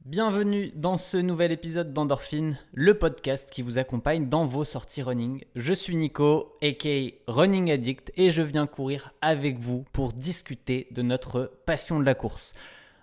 Bienvenue dans ce nouvel épisode d'Endorphine, le podcast qui vous accompagne dans vos sorties running. Je suis Nico, aka Running Addict, et je viens courir avec vous pour discuter de notre passion de la course.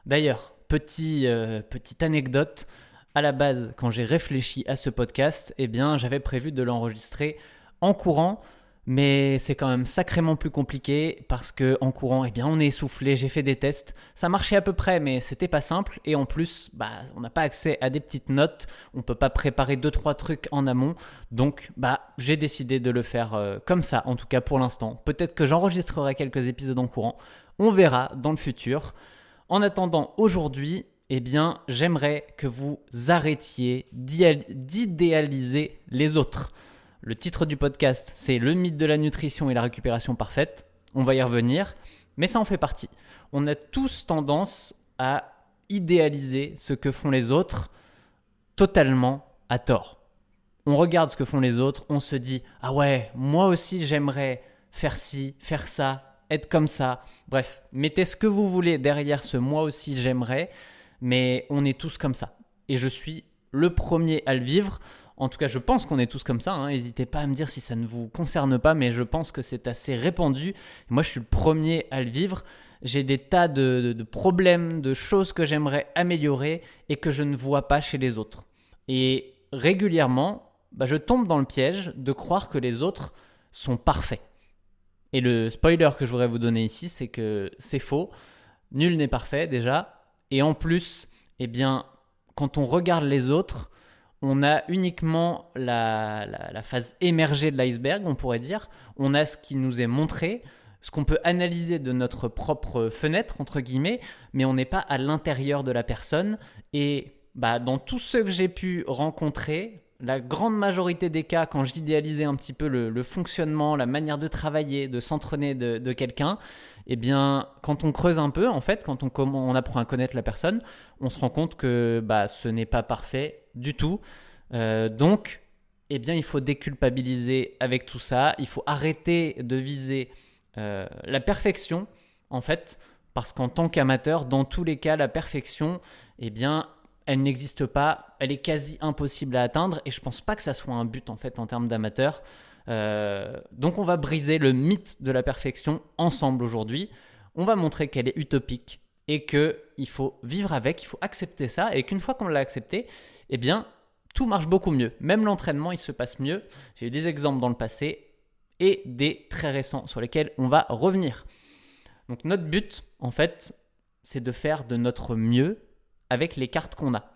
D'ailleurs, petite anecdote, à la base, quand j'ai réfléchi à ce podcast, j'avais prévu de l'enregistrer en courant, mais c'est quand même sacrément plus compliqué parce qu'en courant, on est essoufflé, j'ai fait des tests, ça marchait à peu près, mais c'était pas simple. Et en plus, on n'a pas accès à des petites notes, on peut pas préparer 2-3 trucs en amont. Donc, j'ai décidé de le faire comme ça, en tout cas pour l'instant. Peut-être que j'enregistrerai quelques épisodes en courant, on verra dans le futur. En attendant, aujourd'hui, j'aimerais que vous arrêtiez d'idéaliser les autres. Le titre du podcast, c'est Le mythe de la nutrition et la récupération parfaite. On va y revenir, mais ça en fait partie. On a tous tendance à idéaliser ce que font les autres totalement à tort. On regarde ce que font les autres, on se dit « Ah ouais, moi aussi j'aimerais faire ci, faire ça, être comme ça. » Bref, mettez ce que vous voulez derrière ce « moi aussi j'aimerais », mais on est tous comme ça. Et je suis le premier à le vivre. En tout cas, je pense qu'on est tous comme ça. N'hésitez pas à me dire si ça ne vous concerne pas, mais je pense que c'est assez répandu. Moi, je suis le premier à le vivre. J'ai des tas de problèmes, de choses que j'aimerais améliorer et que je ne vois pas chez les autres. Et régulièrement, je tombe dans le piège de croire que les autres sont parfaits. Et le spoiler que je voudrais vous donner ici, c'est que c'est faux. Nul n'est parfait déjà. Et en plus, quand on regarde les autres, on a uniquement la phase émergée de l'iceberg, on pourrait dire. On a ce qui nous est montré, ce qu'on peut analyser de notre propre fenêtre, entre guillemets, mais on n'est pas à l'intérieur de la personne. Et dans tous ceux que j'ai pu rencontrer, la grande majorité des cas, quand j'idéalisais un petit peu le fonctionnement, la manière de travailler, de s'entraîner de quelqu'un, quand on creuse un peu, en fait, quand on apprend à connaître la personne, on se rend compte que ce n'est pas parfait du tout. Donc, il faut déculpabiliser avec tout ça. Il faut arrêter de viser la perfection, en fait, parce qu'en tant qu'amateur, dans tous les cas, la perfection, elle n'existe pas, elle est quasi impossible à atteindre et je pense pas que ça soit un but en fait en termes d'amateur. Donc on va briser le mythe de la perfection ensemble aujourd'hui. On va montrer qu'elle est utopique et qu'il faut vivre avec, il faut accepter ça et qu'une fois qu'on l'a accepté, tout marche beaucoup mieux. Même l'entraînement, il se passe mieux. J'ai eu des exemples dans le passé et des très récents sur lesquels on va revenir. Donc notre but, en fait, c'est de faire de notre mieux avec les cartes qu'on a.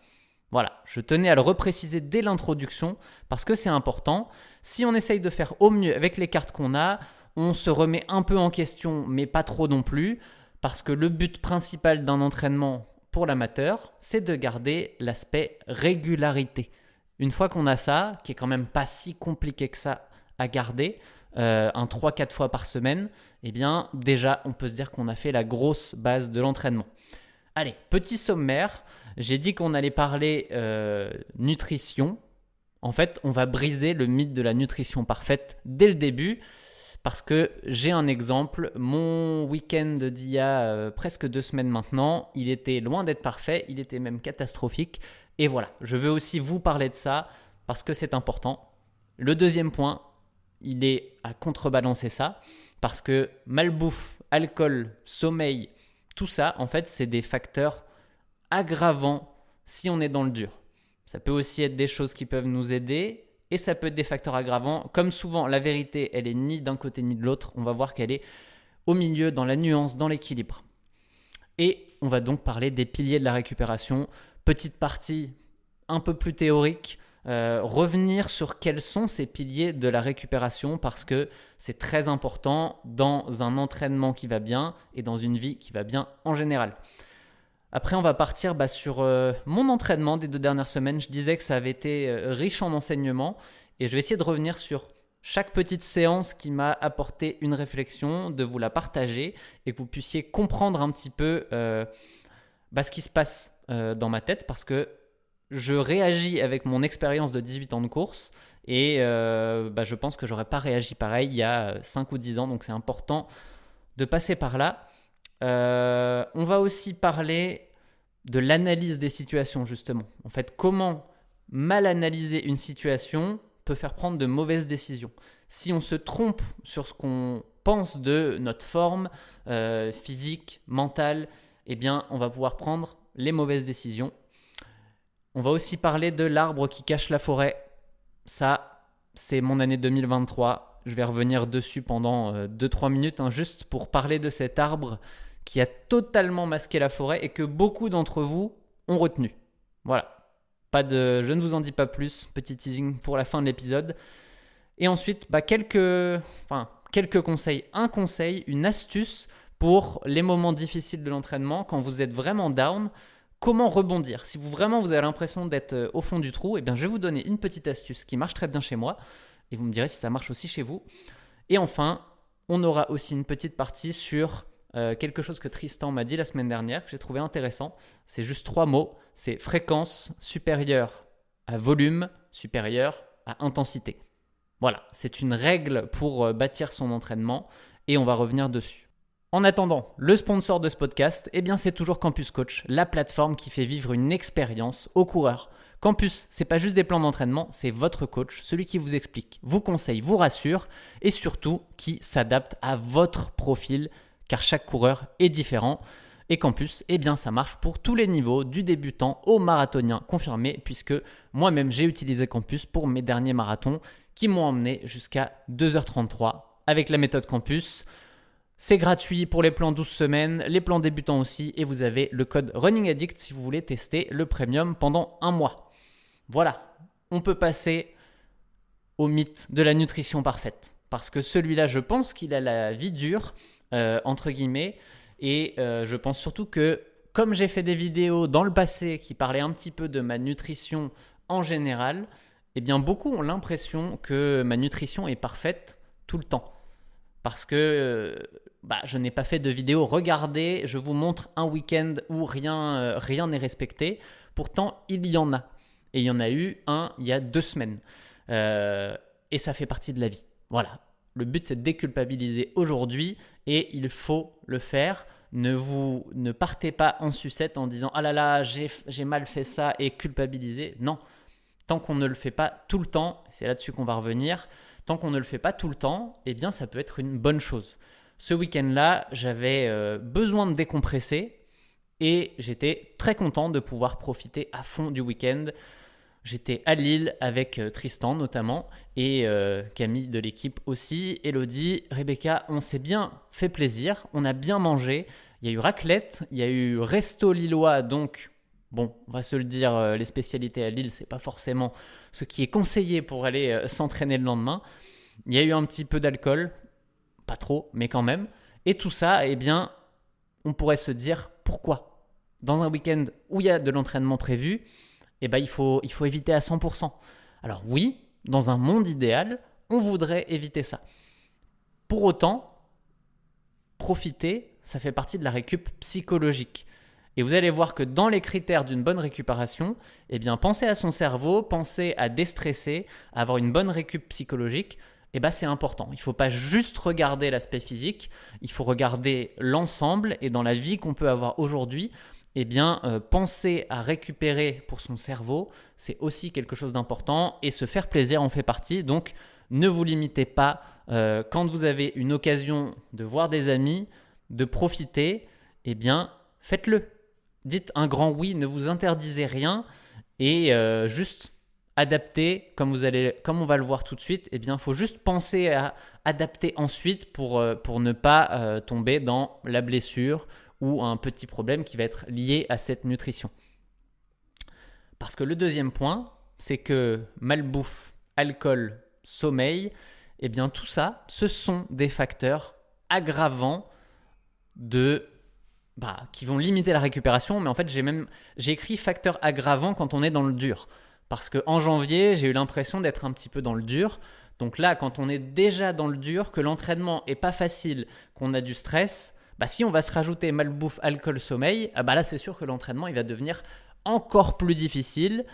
Voilà, je tenais à le repréciser dès l'introduction parce que c'est important. Si on essaye de faire au mieux avec les cartes qu'on a, on se remet un peu en question, mais pas trop non plus, parce que le but principal d'un entraînement pour l'amateur, c'est de garder l'aspect régularité. Une fois qu'on a ça, qui est quand même pas si compliqué que ça à garder, un 3-4 fois par semaine, déjà on peut se dire qu'on a fait la grosse base de l'entraînement. Allez, petit sommaire, j'ai dit qu'on allait parler nutrition. En fait, on va briser le mythe de la nutrition parfaite dès le début parce que j'ai un exemple. Mon week-end d'il y a presque 2 semaines maintenant, il était loin d'être parfait, il était même catastrophique. Et voilà, je veux aussi vous parler de ça parce que c'est important. Le deuxième point, il est à contrebalancer ça parce que malbouffe, alcool, sommeil, tout ça, en fait, c'est des facteurs aggravants si on est dans le dur. Ça peut aussi être des choses qui peuvent nous aider et ça peut être des facteurs aggravants. Comme souvent, la vérité, elle est ni d'un côté ni de l'autre. On va voir qu'elle est au milieu, dans la nuance, dans l'équilibre. Et on va donc parler des piliers de la récupération. Petite partie un peu plus théorique. Revenir sur quels sont ces piliers de la récupération parce que c'est très important dans un entraînement qui va bien et dans une vie qui va bien en général. Après, on va partir sur mon entraînement des 2 dernières semaines. Je disais que ça avait été riche en enseignements et je vais essayer de revenir sur chaque petite séance qui m'a apporté une réflexion, de vous la partager et que vous puissiez comprendre un petit peu ce qui se passe dans ma tête parce que je réagis avec mon expérience de 18 ans de course et je pense que j'aurais pas réagi pareil il y a 5 ou 10 ans, donc c'est important de passer par là. On va aussi parler de l'analyse des situations justement. En fait, comment mal analyser une situation peut faire prendre de mauvaises décisions. Si on se trompe sur ce qu'on pense de notre forme physique, mentale, eh bien, on va pouvoir prendre les mauvaises décisions. On va aussi parler de l'arbre qui cache la forêt. Ça, c'est mon année 2023. Je vais revenir dessus pendant 2-3 minutes, juste pour parler de cet arbre qui a totalement masqué la forêt et que beaucoup d'entre vous ont retenu. Voilà. Je ne vous en dis pas plus. Petit teasing pour la fin de l'épisode. Et ensuite, quelques conseils. Un conseil, une astuce pour les moments difficiles de l'entraînement, quand vous êtes vraiment down. Comment rebondir? Si vous avez l'impression d'être au fond du trou, je vais vous donner une petite astuce qui marche très bien chez moi. Et vous me direz si ça marche aussi chez vous. Et enfin, on aura aussi une petite partie sur quelque chose que Tristan m'a dit la semaine dernière, que j'ai trouvé intéressant. C'est juste 3 mots. C'est fréquence supérieure à volume supérieur à intensité. Voilà, c'est une règle pour bâtir son entraînement et on va revenir dessus. En attendant, le sponsor de ce podcast, c'est toujours Campus Coach, la plateforme qui fait vivre une expérience aux coureurs. Campus, c'est pas juste des plans d'entraînement, c'est votre coach, celui qui vous explique, vous conseille, vous rassure et surtout qui s'adapte à votre profil car chaque coureur est différent. Et Campus, ça marche pour tous les niveaux, du débutant au marathonien confirmé, puisque moi-même j'ai utilisé Campus pour mes derniers marathons qui m'ont emmené jusqu'à 2h33 avec la méthode Campus. C'est gratuit pour les plans 12 semaines, les plans débutants aussi, et vous avez le code Running Addict si vous voulez tester le premium pendant 1 mois. Voilà, on peut passer au mythe de la nutrition parfaite, parce que celui-là, je pense qu'il a la vie dure, entre guillemets, et je pense surtout que, comme j'ai fait des vidéos dans le passé qui parlaient un petit peu de ma nutrition en général, beaucoup ont l'impression que ma nutrition est parfaite tout le temps. Parce que je n'ai pas fait de vidéo. Regardez, je vous montre un week-end où rien n'est respecté. Pourtant, il y en a. Et il y en a eu un il y a 2 semaines. Et ça fait partie de la vie. Voilà. Le but, c'est de déculpabiliser aujourd'hui et il faut le faire. Ne partez pas en sucette en disant « Ah là là, j'ai mal fait ça » et culpabiliser. Non. Tant qu'on ne le fait pas tout le temps, c'est là-dessus qu'on va revenir, tant qu'on ne le fait pas tout le temps, ça peut être une bonne chose. Ce week-end-là, j'avais besoin de décompresser et j'étais très content de pouvoir profiter à fond du week-end. J'étais à Lille avec Tristan notamment et Camille de l'équipe aussi, Elodie, Rebecca. On s'est bien fait plaisir, on a bien mangé. Il y a eu raclette, il y a eu resto lillois, donc bon, on va se le dire, les spécialités à Lille, c'est pas forcément ce qui est conseillé pour aller s'entraîner le lendemain. Il y a eu un petit peu d'alcool, pas trop, mais quand même. Et tout ça, on pourrait se dire pourquoi? Dans un week-end où il y a de l'entraînement prévu, il faut éviter à 100%. Alors oui, dans un monde idéal, on voudrait éviter ça. Pour autant, profiter, ça fait partie de la récup psychologique. Et vous allez voir que dans les critères d'une bonne récupération, penser à son cerveau, penser à déstresser, à avoir une bonne récup psychologique, c'est important. Il ne faut pas juste regarder l'aspect physique, il faut regarder l'ensemble. Et dans la vie qu'on peut avoir aujourd'hui, penser à récupérer pour son cerveau, c'est aussi quelque chose d'important. Et se faire plaisir en fait partie. Donc, ne vous limitez pas. Quand vous avez une occasion de voir des amis, de profiter, faites-le. Dites un grand oui, ne vous interdisez rien et juste adapter, comme on va le voir tout de suite. Il faut juste penser à adapter ensuite pour ne pas tomber dans la blessure ou un petit problème qui va être lié à cette nutrition. Parce que le deuxième point, c'est que malbouffe, alcool, sommeil, tout ça, ce sont des facteurs aggravants qui vont limiter la récupération, mais en fait j'ai écrit facteur aggravant quand on est dans le dur, parce qu'en janvier j'ai eu l'impression d'être un petit peu dans le dur. Donc là, quand on est déjà dans le dur, que l'entraînement est pas facile, qu'on a du stress, si on va se rajouter malbouffe, alcool, sommeil, là c'est sûr que l'entraînement il va devenir encore plus difficile.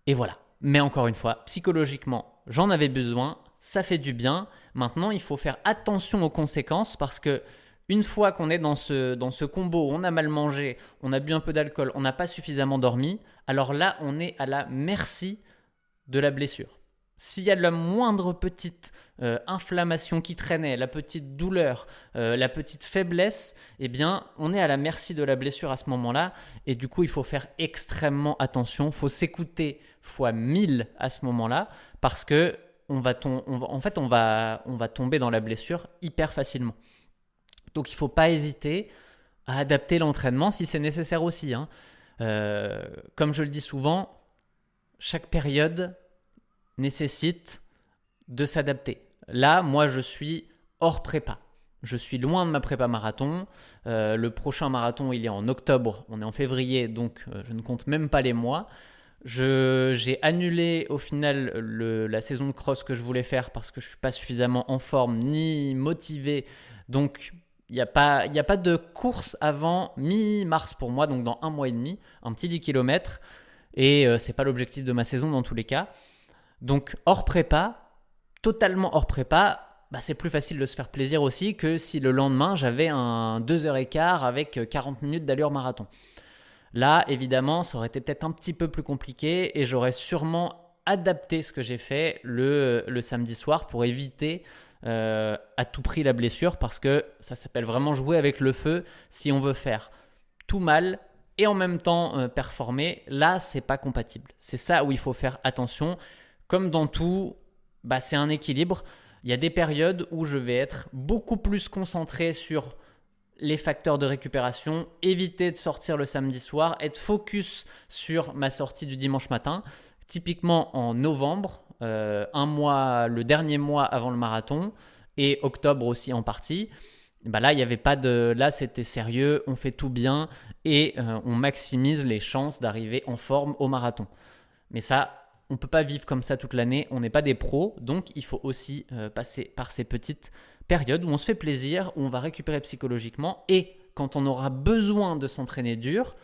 Et voilà. Mais encore une fois, psychologiquement, j'en avais besoin, ça fait du bien. Maintenant, il faut faire attention aux conséquences parce que Une fois qu'on est dans ce combo, on a mal mangé, on a bu un peu d'alcool, on n'a pas suffisamment dormi, alors là, on est à la merci de la blessure. S'il y a la moindre petite inflammation qui traînait, la petite douleur, la petite faiblesse, eh bien, on est à la merci de la blessure à ce moment-là. Et du coup, il faut faire extrêmement attention. Il faut s'écouter fois 1000 à ce moment-là parce que on va tomber dans la blessure hyper facilement. Donc, il ne faut pas hésiter à adapter l'entraînement si c'est nécessaire aussi. Comme je le dis souvent, chaque période nécessite de s'adapter. Là, moi, je suis hors prépa. Je suis loin de ma prépa marathon. Le prochain marathon, il est en octobre. On est en février, donc je ne compte même pas les mois. J'ai annulé au final la saison de cross que je voulais faire parce que je ne suis pas suffisamment en forme ni motivé. Donc, il n'y a pas de course avant mi-mars pour moi, donc dans 1 mois et demi, un petit 10 km. Et ce n'est pas l'objectif de ma saison dans tous les cas. Donc hors prépa, totalement hors prépa, c'est plus facile de se faire plaisir aussi que si le lendemain j'avais un 2h15 avec 40 minutes d'allure marathon. Là, évidemment, ça aurait été peut-être un petit peu plus compliqué et j'aurais sûrement adapté ce que j'ai fait le samedi soir pour éviter à tout prix la blessure parce que ça s'appelle vraiment jouer avec le feu. Si on veut faire tout mal et en même temps performer, là, c'est pas compatible. C'est ça où il faut faire attention. Comme dans tout, c'est un équilibre. Il y a des périodes où je vais être beaucoup plus concentré sur les facteurs de récupération, éviter de sortir le samedi soir, être focus sur ma sortie du dimanche matin. Typiquement en novembre, le dernier mois avant le marathon, et octobre aussi en partie. Là, il y avait pas de. Là, c'était sérieux, on fait tout bien et on maximise les chances d'arriver en forme au marathon. Mais ça, on ne peut pas vivre comme ça toute l'année, on n'est pas des pros, donc il faut aussi passer par ces petites périodes où on se fait plaisir, où on va récupérer psychologiquement et quand on aura besoin de s'entraîner dur,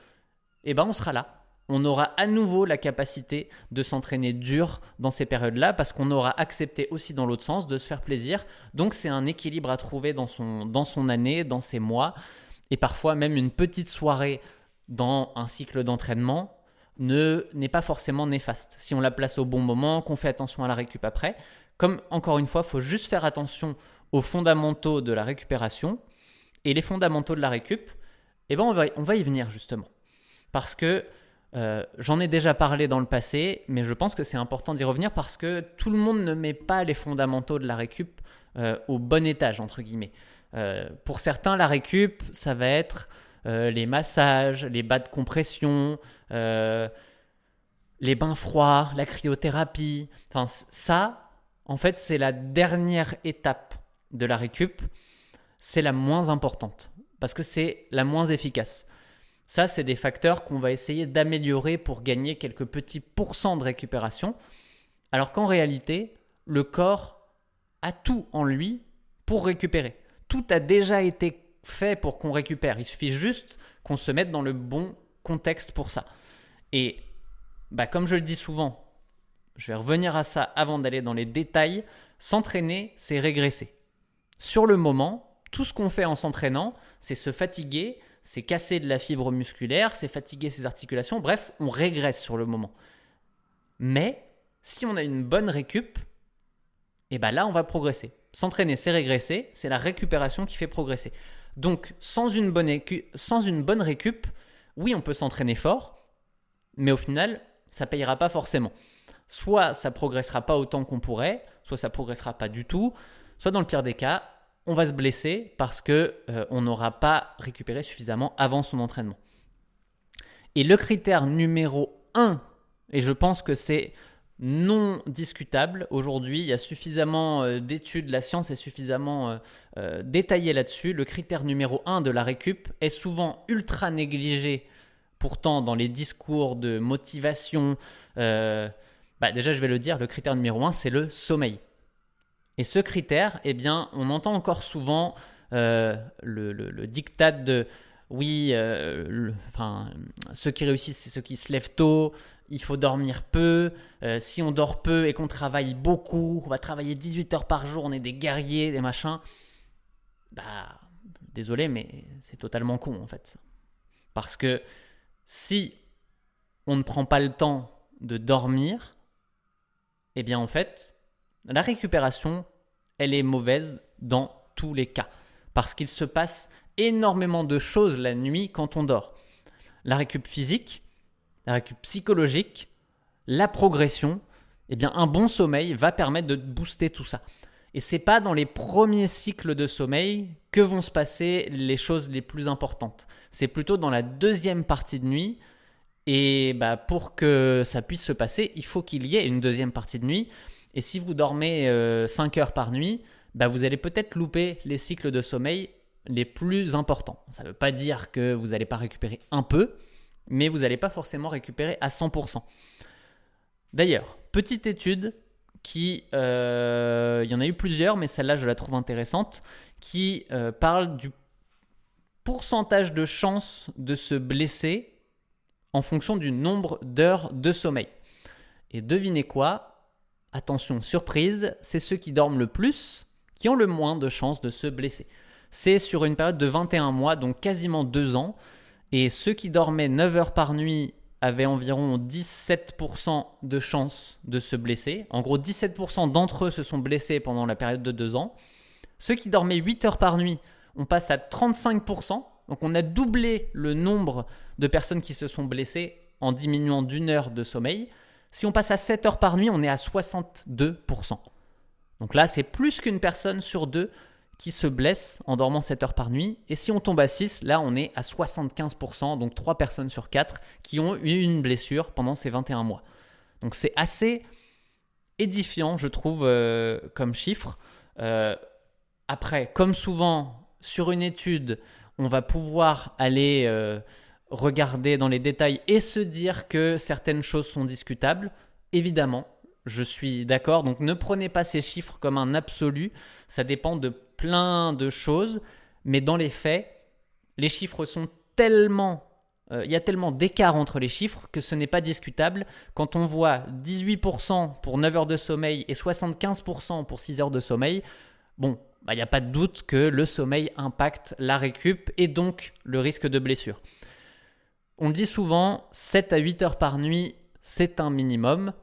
on sera là. On aura à nouveau la capacité de s'entraîner dur dans ces périodes-là parce qu'on aura accepté aussi dans l'autre sens de se faire plaisir. Donc c'est un équilibre à trouver dans son année, dans ses mois et parfois même une petite soirée dans un cycle d'entraînement n'est pas forcément néfaste. Si on la place au bon moment, qu'on fait attention à la récup après, comme encore une fois, il faut juste faire attention aux fondamentaux de la récupération et les fondamentaux de la récup, on va y venir justement. Parce que j'en ai déjà parlé dans le passé, mais je pense que c'est important d'y revenir parce que tout le monde ne met pas les fondamentaux de la récup au bon étage, entre guillemets. Pour certains, la récup, ça va être les massages, les bas de compression, les bains froids, la cryothérapie. Enfin, ça, en fait, c'est la dernière étape de la récup. C'est la moins importante parce que c'est la moins efficace. Ça, c'est des facteurs qu'on va essayer d'améliorer pour gagner quelques petits pourcents de récupération. Alors qu'en réalité, le corps a tout en lui pour récupérer. Tout a déjà été fait pour qu'on récupère. Il suffit juste qu'on se mette dans le bon contexte pour ça. Et comme je le dis souvent, je vais revenir à ça avant d'aller dans les détails, s'entraîner, c'est régresser. Sur le moment, tout ce qu'on fait en s'entraînant, c'est se fatiguer, c'est casser de la fibre musculaire, c'est fatiguer ses articulations, bref, on régresse sur le moment. Mais si on a une bonne récup, là, on va progresser. S'entraîner, c'est régresser, c'est la récupération qui fait progresser. Donc, sans une bonne récup, oui, on peut s'entraîner fort, mais au final, ça ne payera pas forcément. Soit ça ne progressera pas autant qu'on pourrait, soit ça ne progressera pas du tout, soit dans le pire des cas, on va se blesser parce qu'on n'aura pas récupéré suffisamment avant son entraînement. Et le critère numéro 1, et je pense que c'est non discutable aujourd'hui, il y a suffisamment d'études, la science est suffisamment détaillée là-dessus, le critère numéro 1 de la récup est souvent ultra négligé pourtant dans les discours de motivation. Déjà je vais le dire, le critère numéro 1 c'est le sommeil. Et ce critère, on entend encore souvent le diktat de oui, ceux qui réussissent, c'est ceux qui se lèvent tôt, il faut dormir peu. Si on dort peu et qu'on travaille beaucoup, on va travailler 18 heures par jour, on est des guerriers, des machins. désolé, mais c'est totalement con en fait. Parce que si on ne prend pas le temps de dormir, eh bien en fait, la récupération, elle est mauvaise dans tous les cas. Parce qu'il se passe énormément de choses la nuit quand on dort. La récup physique, la récup psychologique, la progression, eh bien un bon sommeil va permettre de booster tout ça. Et c'est pas dans les premiers cycles de sommeil que vont se passer les choses les plus importantes. C'est plutôt dans la deuxième partie de nuit. Et pour que ça puisse se passer, il faut qu'il y ait une deuxième partie de nuit. Et si vous dormez 5 heures par nuit, vous allez peut-être louper les cycles de sommeil les plus importants. Ça ne veut pas dire que vous n'allez pas récupérer un peu, mais vous n'allez pas forcément récupérer à 100%. D'ailleurs, petite étude il y en a eu plusieurs, mais celle-là je la trouve intéressante, qui parle du pourcentage de chances de se blesser en fonction du nombre d'heures de sommeil. Et devinez quoi ? Attention, surprise, c'est ceux qui dorment le plus qui ont le moins de chances de se blesser. C'est sur une période de 21 mois, donc quasiment 2 ans. Et ceux qui dormaient 9 heures par nuit avaient environ 17% de chances de se blesser. En gros, 17% d'entre eux se sont blessés pendant la période de 2 ans. Ceux qui dormaient 8 heures par nuit, on passe à 35%. Donc on a doublé le nombre de personnes qui se sont blessées en diminuant d'1 heure de sommeil. Si on passe à 7 heures par nuit, on est à 62%. Donc là, c'est plus qu'une personne sur 2 qui se blesse en dormant 7 heures par nuit. Et si on tombe à 6, là, on est à 75%, donc 3 personnes sur 4 qui ont eu une blessure pendant ces 21 mois. Donc c'est assez édifiant, je trouve, comme chiffre. Après, comme souvent, sur une étude, on va pouvoir aller regarder dans les détails et se dire que certaines choses sont discutables. Évidemment, je suis d'accord. Donc ne prenez pas ces chiffres comme un absolu. Ça dépend de plein de choses. Mais dans les faits, les chiffres sont tellement... il y a tellement d'écart entre les chiffres que ce n'est pas discutable. Quand on voit 18% pour 9 heures de sommeil et 75% pour 6 heures de sommeil, bon, il n'y a pas de doute que le sommeil impacte la récup et donc le risque de blessure. On le dit souvent, 7 à 8 heures par nuit, c'est un minimum.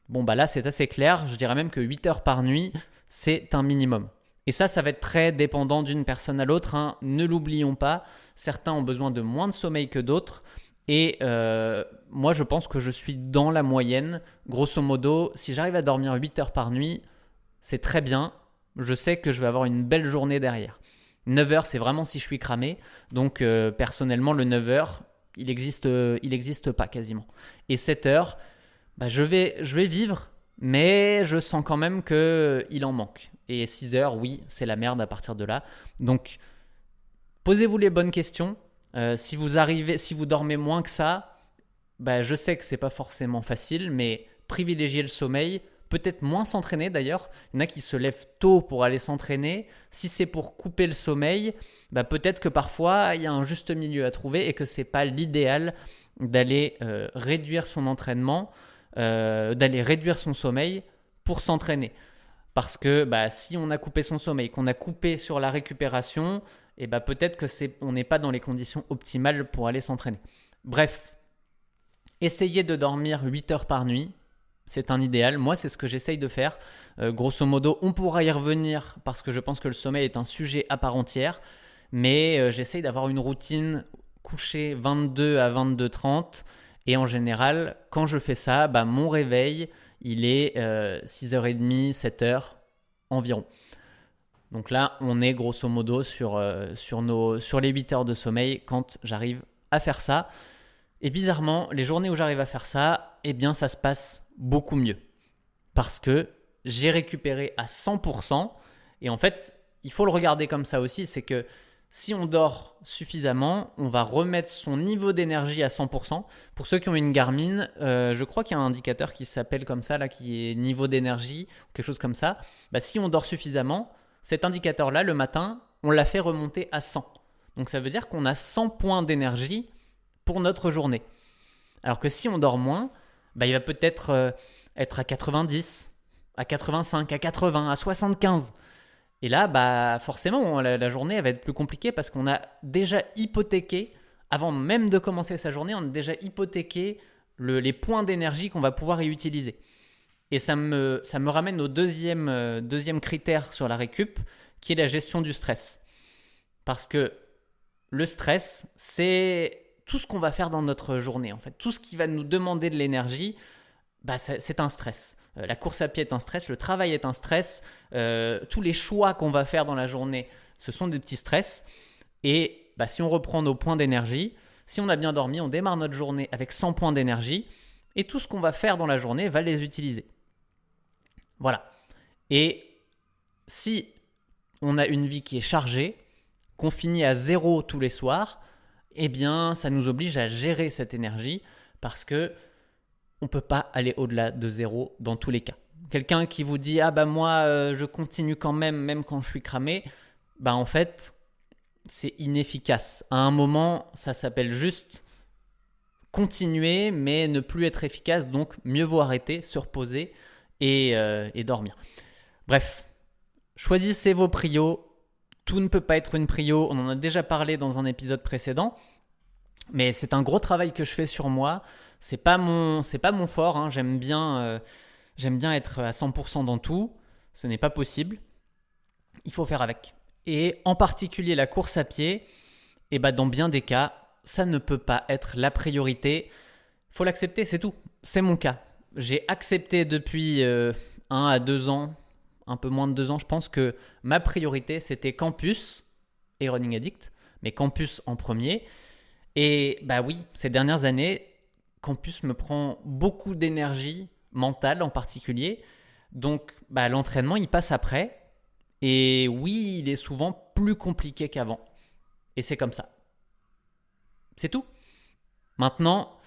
Bon, là, c'est assez clair. Je dirais même que 8 heures par nuit, c'est un minimum. Et ça va être très dépendant d'une personne à l'autre, hein. Ne l'oublions pas, certains ont besoin de moins de sommeil que d'autres. Et moi, je pense que je suis dans la moyenne. Grosso modo, si j'arrive à dormir 8 heures par nuit, c'est très bien. Je sais que je vais avoir une belle journée derrière. 9 heures, c'est vraiment si je suis cramé. Donc, personnellement, le 9 heures, il existe pas quasiment. Et 7 heures, je vais vivre, mais je sens quand même qu'il en manque. Et 6 heures, oui, c'est la merde à partir de là. Donc, posez-vous les bonnes questions. Si vous dormez moins que ça, je sais que c'est pas forcément facile, mais privilégiez le sommeil. Peut-être moins s'entraîner d'ailleurs. Il y en a qui se lèvent tôt pour aller s'entraîner. Si c'est pour couper le sommeil, peut-être que parfois il y a un juste milieu à trouver et que c'est pas l'idéal d'aller réduire son entraînement, d'aller réduire son sommeil pour s'entraîner. Parce que si on a coupé son sommeil, qu'on a coupé sur la récupération, et peut-être que on n'est pas dans les conditions optimales pour aller s'entraîner. Bref, essayez de dormir 8 heures par nuit. C'est un idéal. Moi, c'est ce que j'essaye de faire. Grosso modo, on pourra y revenir parce que je pense que le sommeil est un sujet à part entière. Mais j'essaye d'avoir une routine coucher 22 à 22h30. Et en général, quand je fais ça, mon réveil, il est 6h30, 7h environ. Donc là, on est grosso modo sur les 8 heures de sommeil quand j'arrive à faire ça. Et bizarrement, les journées où j'arrive à faire ça, ça se passe beaucoup mieux. Parce que j'ai récupéré à 100%. Et en fait, il faut le regarder comme ça aussi, c'est que si on dort suffisamment, on va remettre son niveau d'énergie à 100%. Pour ceux qui ont une Garmin, je crois qu'il y a un indicateur qui s'appelle comme ça, là, qui est niveau d'énergie, quelque chose comme ça. Si on dort suffisamment, cet indicateur-là, le matin, on l'a fait remonter à 100. Donc ça veut dire qu'on a 100 points d'énergie pour notre journée. Alors que si on dort moins, il va peut-être être à 90, à 85, à 80, à 75. Et là, bah, forcément, la journée elle va être plus compliquée parce qu'on a déjà hypothéqué, avant même de commencer sa journée, on a déjà hypothéqué les points d'énergie qu'on va pouvoir y utiliser. Et ça me ramène au deuxième critère sur la récup, qui est la gestion du stress. Parce que le stress, c'est tout ce qu'on va faire dans notre journée. En fait, tout ce qui va nous demander de l'énergie, bah, c'est un stress. La course à pied est un stress, le travail est un stress, tous les choix qu'on va faire dans la journée, ce sont des petits stress. Et bah, si on reprend nos points d'énergie, si on a bien dormi, on démarre notre journée avec 100 points d'énergie, et tout ce qu'on va faire dans la journée va les utiliser. Voilà. Et si on a une vie qui est chargée, qu'on finit à zéro tous les soirs, eh bien, ça nous oblige à gérer cette énergie parce que on ne peut pas aller au-delà de zéro dans tous les cas. Quelqu'un qui vous dit « Ah bah moi, je continue quand même quand je suis cramé », bah en fait, c'est inefficace. À un moment, ça s'appelle juste continuer, mais ne plus être efficace, donc mieux vaut arrêter, se reposer et dormir. Bref, choisissez vos prios. Tout ne peut pas être une prio. On en a déjà parlé dans un épisode précédent. Mais c'est un gros travail que je fais sur moi. C'est pas mon fort. Hein. J'aime bien être à 100% dans tout. Ce n'est pas possible. Il faut faire avec. Et en particulier la course à pied, et bah dans bien des cas, ça ne peut pas être la priorité. Il faut l'accepter, c'est tout. C'est mon cas. J'ai accepté depuis 1 à 2 ans, un peu moins de 2 ans, je pense que ma priorité, c'était Campus et Running Addict, mais Campus en premier. Et bah oui, ces dernières années, Campus me prend beaucoup d'énergie mentale en particulier. Donc bah, l'entraînement, il passe après. Et oui, il est souvent plus compliqué qu'avant. Et c'est comme ça. C'est tout. Maintenant,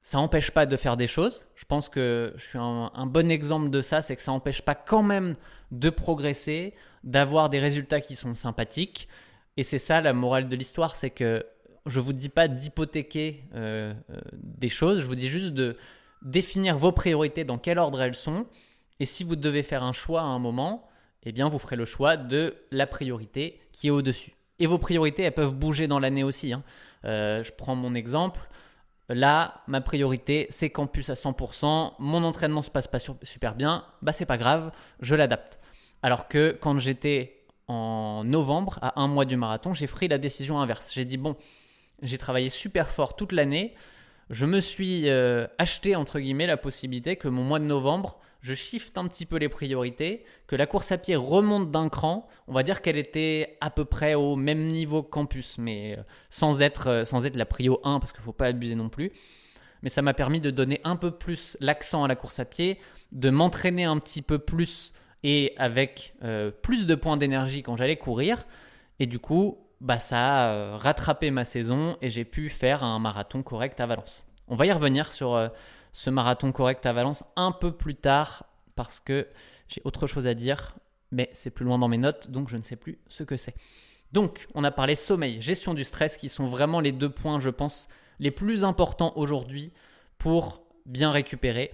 ça n'empêche pas de faire des choses. Je pense que je suis un bon exemple de ça, c'est que ça n'empêche pas quand même de progresser, d'avoir des résultats qui sont sympathiques. Et c'est ça la morale de l'histoire, c'est que je ne vous dis pas d'hypothéquer des choses, je vous dis juste de définir vos priorités, dans quel ordre elles sont. Et si vous devez faire un choix à un moment, eh bien vous ferez le choix de la priorité qui est au-dessus. Et vos priorités, elles peuvent bouger dans l'année aussi. Hein. Je prends mon exemple. Là, ma priorité, c'est Campus à 100%. Mon entraînement se passe pas super bien. Bah, c'est pas grave, je l'adapte. Alors que quand j'étais en novembre, à 1 mois du marathon, j'ai pris la décision inverse. J'ai dit, bon, j'ai travaillé super fort toute l'année. Je me suis acheté, entre guillemets, la possibilité que mon mois de novembre, je shift un petit peu les priorités, que la course à pied remonte d'un cran. On va dire qu'elle était à peu près au même niveau que Campus, mais sans être la prio 1, parce qu'il ne faut pas abuser non plus. Mais ça m'a permis de donner un peu plus l'accent à la course à pied, de m'entraîner un petit peu plus et avec plus de points d'énergie quand j'allais courir. Et du coup, bah, ça a rattrapé ma saison et j'ai pu faire un marathon correct à Valence. On va y revenir sur ce marathon correct à Valence un peu plus tard parce que j'ai autre chose à dire, mais c'est plus loin dans mes notes, donc je ne sais plus ce que c'est. Donc, on a parlé sommeil, gestion du stress, qui sont vraiment les 2 points, je pense, les plus importants aujourd'hui pour bien récupérer,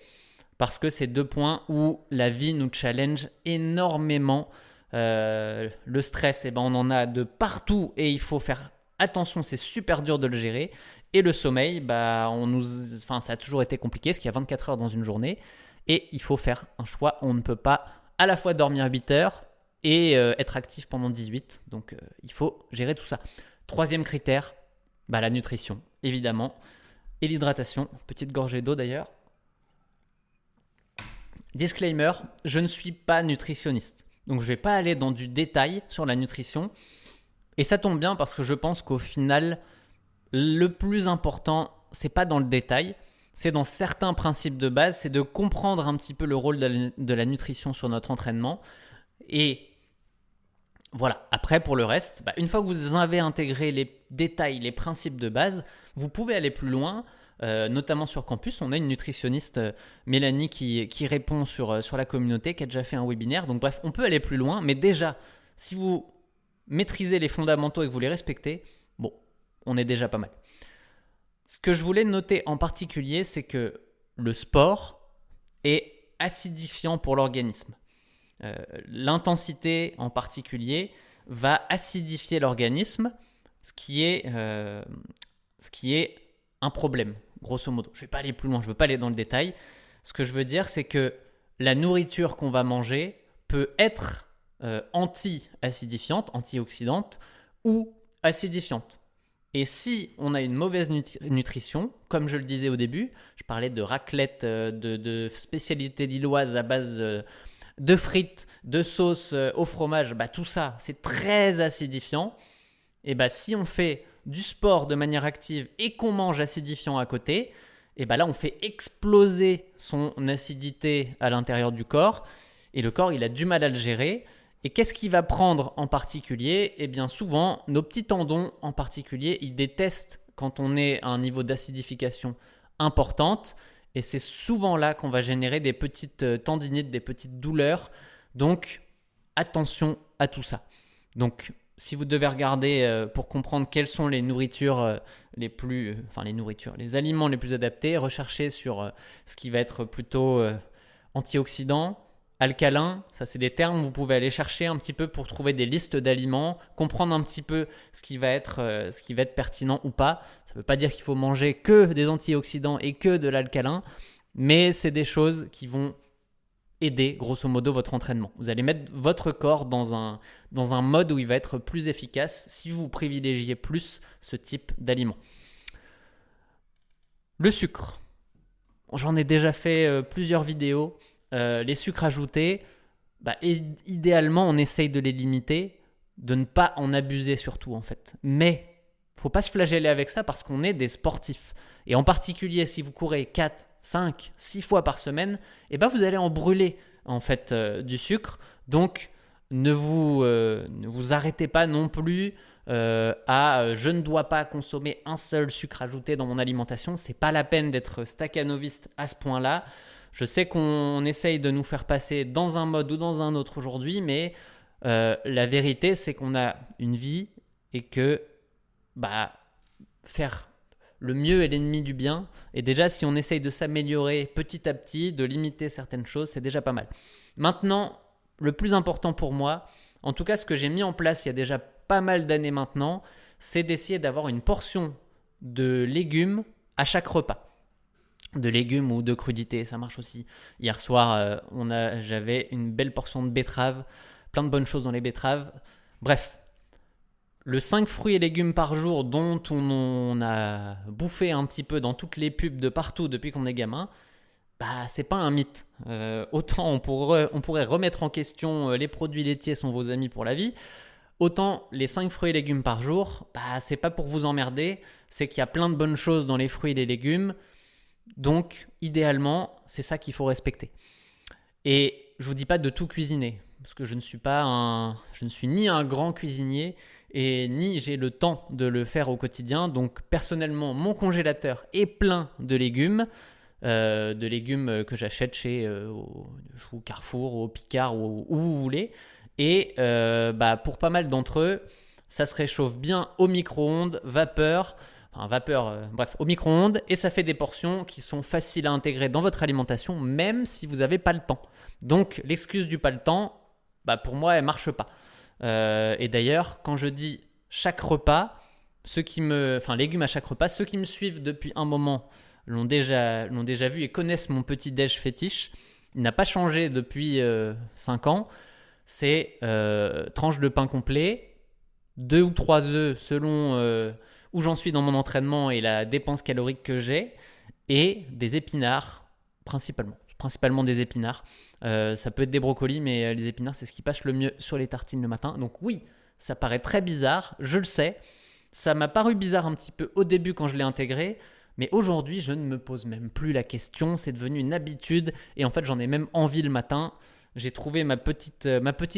parce que c'est 2 points où la vie nous challenge énormément. Le stress, eh ben, on en a de partout et il faut faire attention, c'est super dur de le gérer. Et le sommeil, bah, ça a toujours été compliqué parce qu'il y a 24 heures dans une journée et il faut faire un choix. On ne peut pas à la fois dormir 8 heures et être actif pendant 18. Donc, il faut gérer tout ça. 3e critère, bah, la nutrition, évidemment. Et l'hydratation. Petite gorgée d'eau d'ailleurs. Disclaimer, je ne suis pas nutritionniste. Donc, je ne vais pas aller dans du détail sur la nutrition. Et ça tombe bien parce que je pense qu'au final, le plus important, c'est pas dans le détail, c'est dans certains principes de base, c'est de comprendre un petit peu le rôle de la nutrition sur notre entraînement. Et voilà, après pour le reste, une fois que vous avez intégré les détails, les principes de base, vous pouvez aller plus loin, notamment sur Campus. On a une nutritionniste, Mélanie, qui répond sur la communauté, qui a déjà fait un webinaire. Donc bref, on peut aller plus loin, mais déjà, si vous maîtrisez les fondamentaux et que vous les respectez, bon, on est déjà pas mal. Ce que je voulais noter en particulier, c'est que le sport est acidifiant pour l'organisme. l'intensité en particulier va acidifier l'organisme, ce qui est un problème, grosso modo. Je ne vais pas aller plus loin, je ne veux pas aller dans le détail. Ce que je veux dire, c'est que la nourriture qu'on va manger peut être anti-acidifiante, antioxydante ou acidifiante. Et si on a une mauvaise nutrition, comme je le disais au début, je parlais de raclette, de spécialité lilloise à base de frites, de sauce au fromage, tout ça, c'est très acidifiant. Et si on fait du sport de manière active et qu'on mange acidifiant à côté, et là, on fait exploser son acidité à l'intérieur du corps. Et le corps, il a du mal à le gérer. Et qu'est-ce qu'il va prendre en particulier ? Eh bien, souvent, nos petits tendons en particulier, ils détestent quand on est à un niveau d'acidification importante. Et c'est souvent là qu'on va générer des petites tendinites, des petites douleurs. Donc, attention à tout ça. Donc, si vous devez regarder pour comprendre quelles sont les nourritures les aliments les plus adaptés, recherchez sur ce qui va être plutôt antioxydant, alcalin. Ça, c'est des termes que vous pouvez aller chercher un petit peu pour trouver des listes d'aliments, comprendre un petit peu ce qui va être pertinent ou pas. Ça ne veut pas dire qu'il faut manger que des antioxydants et que de l'alcalin, mais c'est des choses qui vont aider grosso modo votre entraînement. Vous allez mettre votre corps dans un mode où il va être plus efficace si vous privilégiez plus ce type d'aliments. Le sucre. J'en ai déjà fait plusieurs vidéos. Les sucres ajoutés, idéalement, on essaye de les limiter, de ne pas en abuser surtout en fait. Mais il ne faut pas se flageller avec ça parce qu'on est des sportifs. Et en particulier, si vous courez 4, 5, 6 fois par semaine, vous allez en brûler en fait du sucre. Donc, ne vous arrêtez pas non plus je ne dois pas consommer un seul sucre ajouté dans mon alimentation. C'est pas la peine d'être stakhanoviste à ce point-là. Je sais qu'on essaye de nous faire passer dans un mode ou dans un autre aujourd'hui, mais la vérité, c'est qu'on a une vie et que faire le mieux est l'ennemi du bien. Et déjà, si on essaye de s'améliorer petit à petit, de limiter certaines choses, c'est déjà pas mal. Maintenant, le plus important pour moi, en tout cas ce que j'ai mis en place il y a déjà pas mal d'années maintenant, c'est d'essayer d'avoir une portion de légumes à chaque repas. De légumes ou de crudités, ça marche aussi. Hier soir, j'avais une belle portion de betteraves, plein de bonnes choses dans les betteraves. Bref, le 5 fruits et légumes par jour dont on a bouffé un petit peu dans toutes les pubs de partout depuis qu'on est gamin, c'est pas un mythe. Autant on pourrait remettre en question les produits laitiers sont vos amis pour la vie, autant les 5 fruits et légumes par jour, c'est pas pour vous emmerder, c'est qu'il y a plein de bonnes choses dans les fruits et les légumes. Donc, idéalement, c'est ça qu'il faut respecter. Et je ne vous dis pas de tout cuisiner, parce que je ne suis ni un grand cuisinier et ni j'ai le temps de le faire au quotidien. Donc, personnellement, mon congélateur est plein de légumes que j'achète chez au Carrefour, au Picard, ou où vous voulez. Et pour pas mal d'entre eux, ça se réchauffe bien au micro-ondes, au micro-ondes, et ça fait des portions qui sont faciles à intégrer dans votre alimentation, même si vous n'avez pas le temps. Donc, l'excuse du pas le temps, pour moi, elle ne marche pas. Et d'ailleurs, quand je dis chaque repas, légumes à chaque repas, ceux qui me suivent depuis un moment l'ont déjà vu et connaissent mon petit déj fétiche. Il n'a pas changé depuis 5 ans. C'est tranche de pain complet, 2 ou 3 œufs selon où j'en suis dans mon entraînement et la dépense calorique que j'ai, et des épinards, principalement des épinards. Ça peut être des brocolis, mais les épinards, c'est ce qui passe le mieux sur les tartines le matin. Donc oui, ça paraît très bizarre, je le sais. Ça m'a paru bizarre un petit peu au début quand je l'ai intégré, mais aujourd'hui, je ne me pose même plus la question. C'est devenu une habitude et en fait, j'en ai même envie le matin. J'ai trouvé ma petite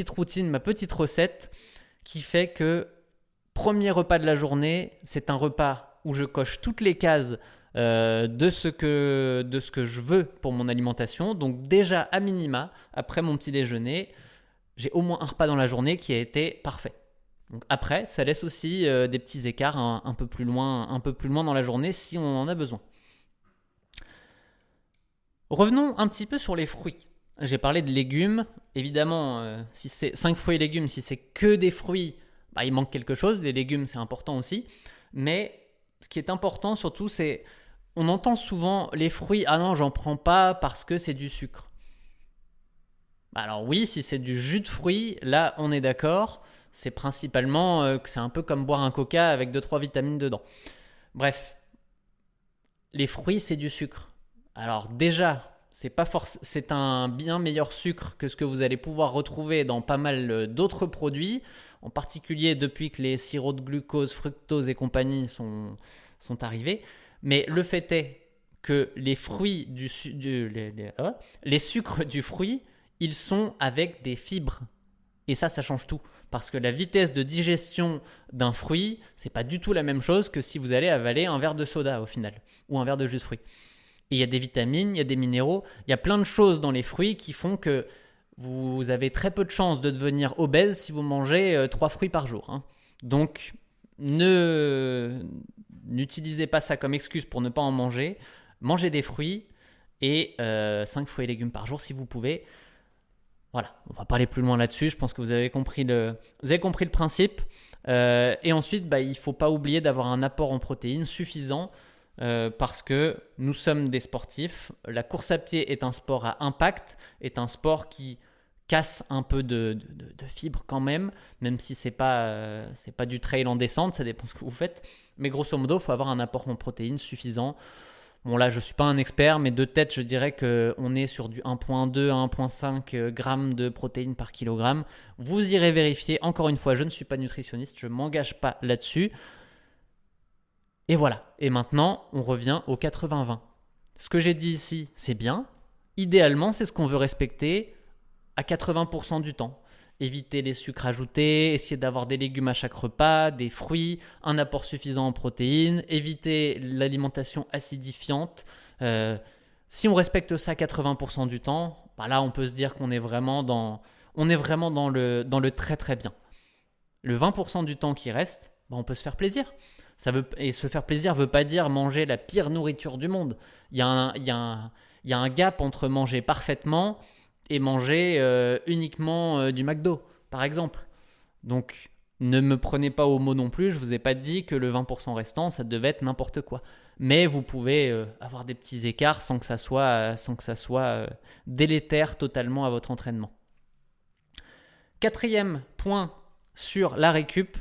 routine, ma petite recette qui fait que premier repas de la journée, c'est un repas où je coche toutes les cases de ce que je veux pour mon alimentation. Donc déjà, à minima, après mon petit déjeuner, j'ai au moins un repas dans la journée qui a été parfait. Donc après, ça laisse aussi des petits écarts un peu plus loin dans la journée si on en a besoin. Revenons un petit peu sur les fruits. j'ai parlé de légumes. Évidemment, si c'est 5 fruits et légumes, si c'est que des fruits, il manque quelque chose. Les légumes, c'est important aussi. Mais ce qui est important surtout, c'est on entend souvent les fruits, ah non, j'en prends pas parce que c'est du sucre. Alors oui, si c'est du jus de fruits, là, on est d'accord. C'est principalement que c'est un peu comme boire un coca avec 2-3 vitamines dedans. Bref, les fruits, c'est du sucre. Alors déjà, c'est un bien meilleur sucre que ce que vous allez pouvoir retrouver dans pas mal d'autres produits, en particulier depuis que les sirops de glucose, fructose et compagnie sont arrivés. Mais le fait est que les fruits les sucres du fruit, ils sont avec des fibres. Et ça change tout. Parce que la vitesse de digestion d'un fruit, c'est pas du tout la même chose que si vous allez avaler un verre de soda au final, ou un verre de jus de fruits. Et il y a des vitamines, il y a des minéraux, il y a plein de choses dans les fruits qui font que vous avez très peu de chances de devenir obèse si vous mangez 3 fruits par jour. Hein. Donc, n'utilisez pas ça comme excuse pour ne pas en manger. Mangez des fruits et 5 fruits et légumes par jour si vous pouvez. Voilà, on va pas aller plus loin là-dessus. Je pense que vous avez compris le principe. Et ensuite, il ne faut pas oublier d'avoir un apport en protéines suffisant parce que nous sommes des sportifs. La course à pied est un sport à impact, est un sport qui casse un peu de fibres quand même si c'est pas du trail en descente, ça dépend de ce que vous faites. Mais grosso modo, il faut avoir un apport en protéines suffisant. Bon là, je ne suis pas un expert, mais de tête, je dirais qu'on est sur du 1,2 à 1,5 grammes de protéines par kilogramme. Vous irez vérifier. Encore une fois, je ne suis pas nutritionniste, je ne m'engage pas là-dessus. Et voilà. Et maintenant, on revient au 80-20. Ce que j'ai dit ici, c'est bien. Idéalement, c'est ce qu'on veut respecter à 80% du temps. Éviter les sucres ajoutés, essayer d'avoir des légumes à chaque repas, des fruits, un apport suffisant en protéines, éviter l'alimentation acidifiante. Si on respecte ça 80% du temps, là on peut se dire qu'on est vraiment dans le très très bien. Le 20% du temps qui reste, on peut se faire plaisir. Et se faire plaisir ne veut pas dire manger la pire nourriture du monde. Il y a un gap entre manger parfaitement et manger uniquement du McDo, par exemple. Donc, ne me prenez pas au mot non plus. Je ne vous ai pas dit que le 20% restant, ça devait être n'importe quoi. Mais vous pouvez avoir des petits écarts sans que ça soit délétère totalement à votre entraînement. 4e point sur la récup,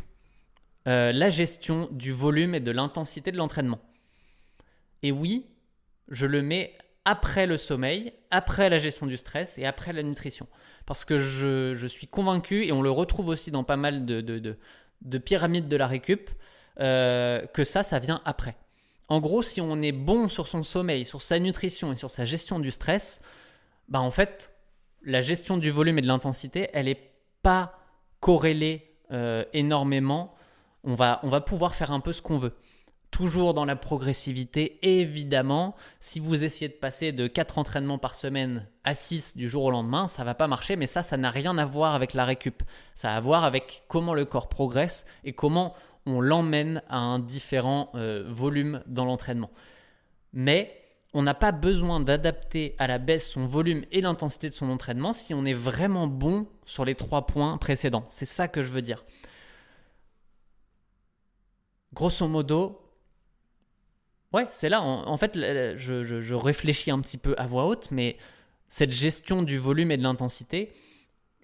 la gestion du volume et de l'intensité de l'entraînement. Et oui, je le mets après le sommeil, après la gestion du stress et après la nutrition. Parce que je suis convaincu, et on le retrouve aussi dans pas mal de pyramides de la récup, que ça vient après. En gros, si on est bon sur son sommeil, sur sa nutrition et sur sa gestion du stress, en fait, la gestion du volume et de l'intensité, elle n'est pas corrélée énormément. On va pouvoir faire un peu ce qu'on veut. Toujours dans la progressivité, évidemment. Si vous essayez de passer de 4 entraînements par semaine à 6 du jour au lendemain, ça ne va pas marcher, mais ça n'a rien à voir avec la récup. Ça a à voir avec comment le corps progresse et comment on l'emmène à un différent volume dans l'entraînement. Mais on n'a pas besoin d'adapter à la baisse son volume et l'intensité de son entraînement si on est vraiment bon sur les 3 points précédents. C'est ça que je veux dire. Grosso modo, ouais, c'est là. En fait, je réfléchis un petit peu à voix haute, mais cette gestion du volume et de l'intensité,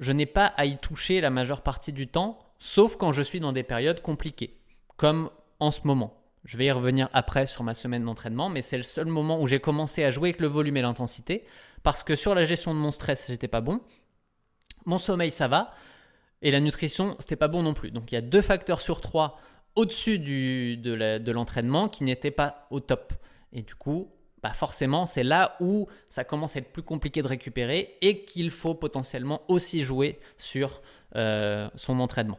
je n'ai pas à y toucher la majeure partie du temps, sauf quand je suis dans des périodes compliquées, comme en ce moment. Je vais y revenir après sur ma semaine d'entraînement, mais c'est le seul moment où j'ai commencé à jouer avec le volume et l'intensité, parce que sur la gestion de mon stress, j'étais pas bon. Mon sommeil, ça va, et la nutrition, c'était pas bon non plus. Donc il y a 2 facteurs sur 3 au-dessus de l'entraînement qui n'était pas au top. Et du coup, forcément, c'est là où ça commence à être plus compliqué de récupérer et qu'il faut potentiellement aussi jouer sur son entraînement.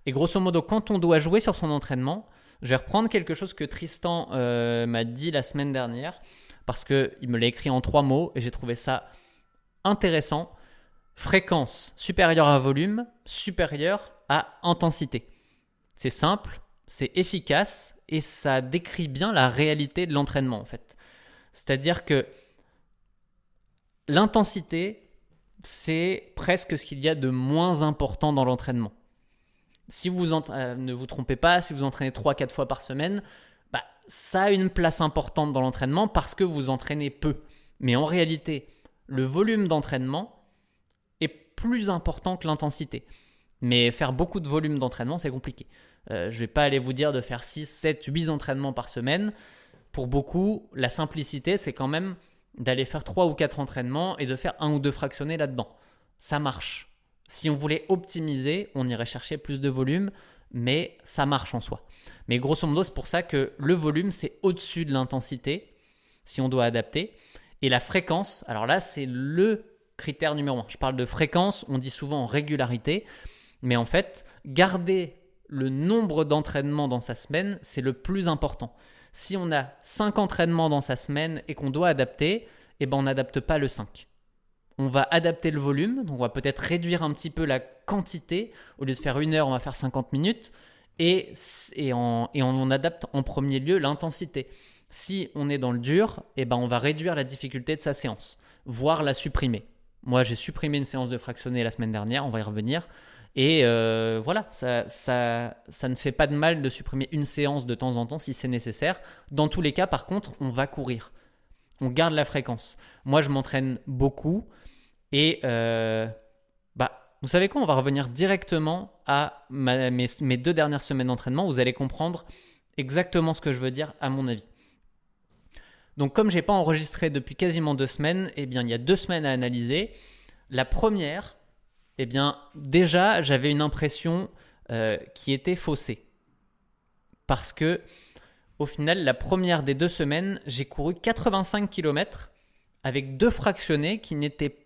Et grosso modo, quand on doit jouer sur son entraînement, je vais reprendre quelque chose que Tristan m'a dit la semaine dernière parce qu'il me l'a écrit en 3 mots et j'ai trouvé ça intéressant. Fréquence supérieure à volume, supérieure à intensité. C'est simple, c'est efficace et ça décrit bien la réalité de l'entraînement en fait. C'est-à-dire que l'intensité, c'est presque ce qu'il y a de moins important dans l'entraînement. Si vous ne vous trompez pas, si vous entraînez 3-4 fois par semaine, ça a une place importante dans l'entraînement parce que vous entraînez peu. Mais en réalité, le volume d'entraînement est plus important que l'intensité. Mais faire beaucoup de volume d'entraînement, c'est compliqué. Je ne vais pas aller vous dire de faire 6, 7, 8 entraînements par semaine. Pour beaucoup, la simplicité, c'est quand même d'aller faire 3 ou 4 entraînements et de faire 1 ou 2 fractionnés là-dedans. Ça marche. Si on voulait optimiser, on irait chercher plus de volume, mais ça marche en soi. Mais grosso modo, c'est pour ça que le volume, c'est au-dessus de l'intensité, si on doit adapter. Et la fréquence, alors là, c'est le critère numéro 1. Je parle de fréquence, on dit souvent régularité, mais en fait, garder le nombre d'entraînements dans sa semaine, c'est le plus important. Si on a 5 entraînements dans sa semaine et qu'on doit adapter, on n'adapte pas le 5. On va adapter le volume, donc on va peut-être réduire un petit peu la quantité. Au lieu de faire 1 heure, on va faire 50 minutes. Et on adapte en premier lieu l'intensité. Si on est dans le dur, on va réduire la difficulté de sa séance, voire la supprimer. Moi, j'ai supprimé une séance de fractionné la semaine dernière, on va y revenir. Et voilà, ça ne fait pas de mal de supprimer une séance de temps en temps si c'est nécessaire. Dans tous les cas, par contre, on va courir. On garde la fréquence. Moi, je m'entraîne beaucoup et vous savez quoi, on va revenir directement à mes 2 dernières semaines d'entraînement. Vous allez comprendre exactement ce que je veux dire à mon avis. Donc comme je n'ai pas enregistré depuis quasiment 2 semaines, il y a 2 semaines à analyser. La première, déjà j'avais une impression qui était faussée. Parce que au final, la première des 2 semaines, j'ai couru 85 km avec 2 fractionnés qui n'étaient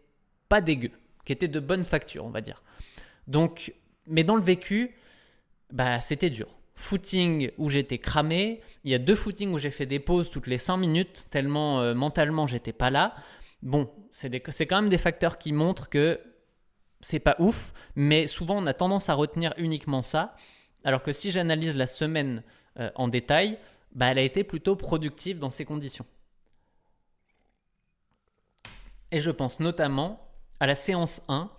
pas dégueux, qui étaient de bonne facture, on va dire. Donc, mais dans le vécu, c'était dur. Footing où j'étais cramé, il y a 2 footings où j'ai fait des pauses toutes les 5 minutes, tellement mentalement j'étais pas là. Bon, c'est quand même des facteurs qui montrent que c'est pas ouf, mais souvent on a tendance à retenir uniquement ça, alors que si j'analyse la semaine en détail, elle a été plutôt productive dans ces conditions. Et je pense notamment à la séance 1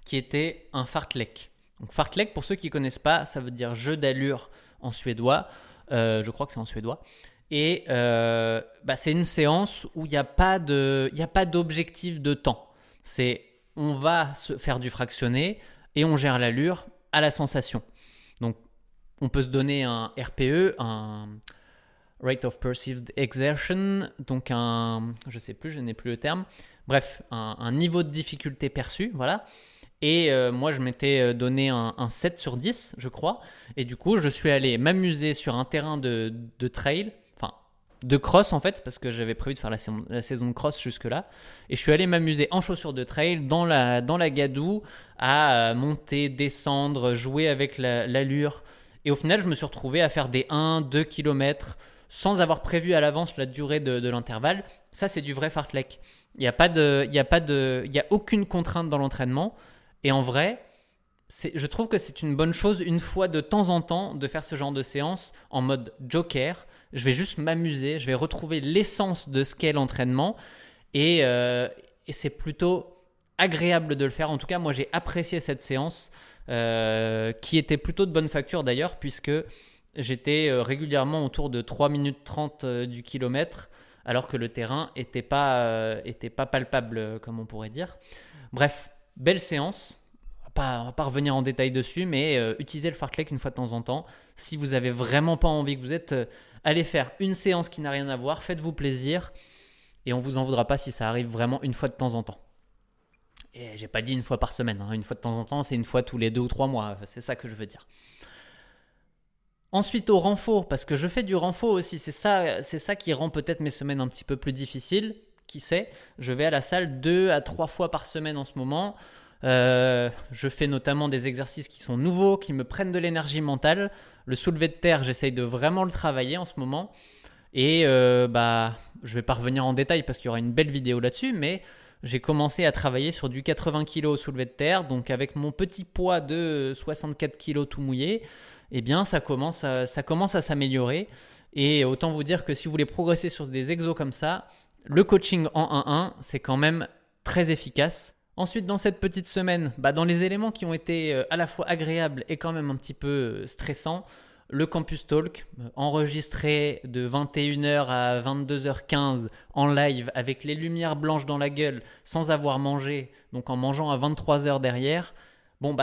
qui était un fartlek. Donc fartlek, pour ceux qui ne connaissent pas, ça veut dire jeu d'allure en suédois. Je crois que c'est en suédois. Et c'est une séance où il n'y a pas d'objectif de temps. On va se faire du fractionné et on gère l'allure à la sensation. Donc on peut se donner un RPE, un Rate of Perceived Exertion, donc je n'ai plus le terme. Bref, un niveau de difficulté perçu, voilà. Et moi, je m'étais donné un 7 sur 10, je crois. Et du coup, je suis allé m'amuser sur un terrain de trail, enfin de cross en fait, parce que j'avais prévu de faire la saison de cross jusque-là. Et je suis allé m'amuser en chaussures de trail dans la gadoue à monter, descendre, jouer avec l'allure. Et au final, je me suis retrouvé à faire des 1-2 km sans avoir prévu à l'avance la durée de l'intervalle. Ça, c'est du vrai fartlek. Il n'y a aucune contrainte dans l'entraînement. Et en vrai, je trouve que c'est une bonne chose une fois de temps en temps de faire ce genre de séance en mode joker. Je vais juste m'amuser, je vais retrouver l'essence de ce qu'est l'entraînement et c'est plutôt agréable de le faire. En tout cas, moi j'ai apprécié cette séance qui était plutôt de bonne facture d'ailleurs puisque j'étais régulièrement autour de 3 minutes 30 du kilomètre alors que le terrain était pas palpable comme on pourrait dire. Bref. Belle séance, on va pas revenir en détail dessus, mais utilisez le fartlek une fois de temps en temps. Si vous n'avez vraiment pas envie, que vous êtes allez faire une séance qui n'a rien à voir, faites-vous plaisir et on ne vous en voudra pas si ça arrive vraiment une fois de temps en temps. Et j'ai pas dit une fois par semaine, hein. Une fois de temps en temps, c'est une fois tous les 2 ou 3 mois, c'est ça que je veux dire. Ensuite au renfort, parce que je fais du renfort aussi, c'est ça qui rend peut-être mes semaines un petit peu plus difficiles. Qui sait, je vais à la salle 2 à 3 fois par semaine en ce moment. Je fais notamment des exercices qui sont nouveaux, qui me prennent de l'énergie mentale. Le soulevé de terre, j'essaye de vraiment le travailler en ce moment. Et je vais pas revenir en détail parce qu'il y aura une belle vidéo là-dessus, mais j'ai commencé à travailler sur du 80 kg au soulevé de terre. Donc avec mon petit poids de 64 kg tout mouillé, ça commence à s'améliorer. Et autant vous dire que si vous voulez progresser sur des exos comme ça, le coaching en 1-1, c'est quand même très efficace. Ensuite, dans cette petite semaine, dans les éléments qui ont été à la fois agréables et quand même un petit peu stressants, le Campus Talk, enregistré de 21h à 22h15 en live avec les lumières blanches dans la gueule sans avoir mangé, donc en mangeant à 23h derrière.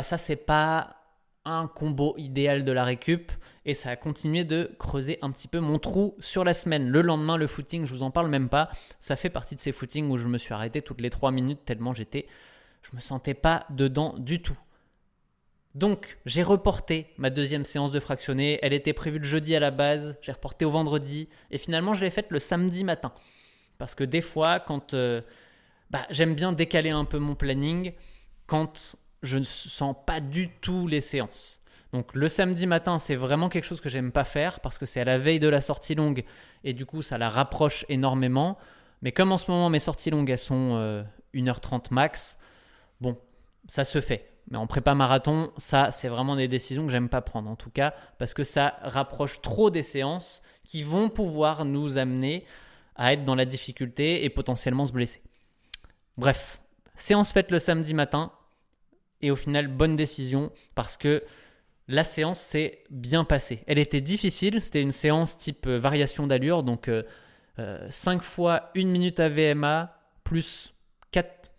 Ça c'est pas un combo idéal de la récup et ça a continué de creuser un petit peu mon trou sur la semaine. Le lendemain, le footing, je vous en parle même pas. Ça fait partie de ces footings où je me suis arrêté toutes les 3 minutes tellement je me sentais pas dedans du tout. Donc, j'ai reporté ma deuxième séance de fractionné. Elle était prévue le jeudi à la base. J'ai reporté au vendredi. Et finalement, je l'ai faite le samedi matin. Parce que des fois, quand j'aime bien décaler un peu mon planning quand je ne sens pas du tout les séances. Donc, le samedi matin, c'est vraiment quelque chose que j'aime pas faire parce que c'est à la veille de la sortie longue. Et du coup, ça la rapproche énormément. Mais comme en ce moment, mes sorties longues, elles sont 1h30 max. Bon, ça se fait. Mais en prépa marathon, ça, c'est vraiment des décisions que j'aime pas prendre, en tout cas, parce que ça rapproche trop des séances qui vont pouvoir nous amener à être dans la difficulté et potentiellement se blesser. Bref, séance faite le samedi matin et au final, bonne décision parce que la séance s'est bien passée. Elle était difficile, c'était une séance type variation d'allure, donc 5 fois 1 minute à VMA plus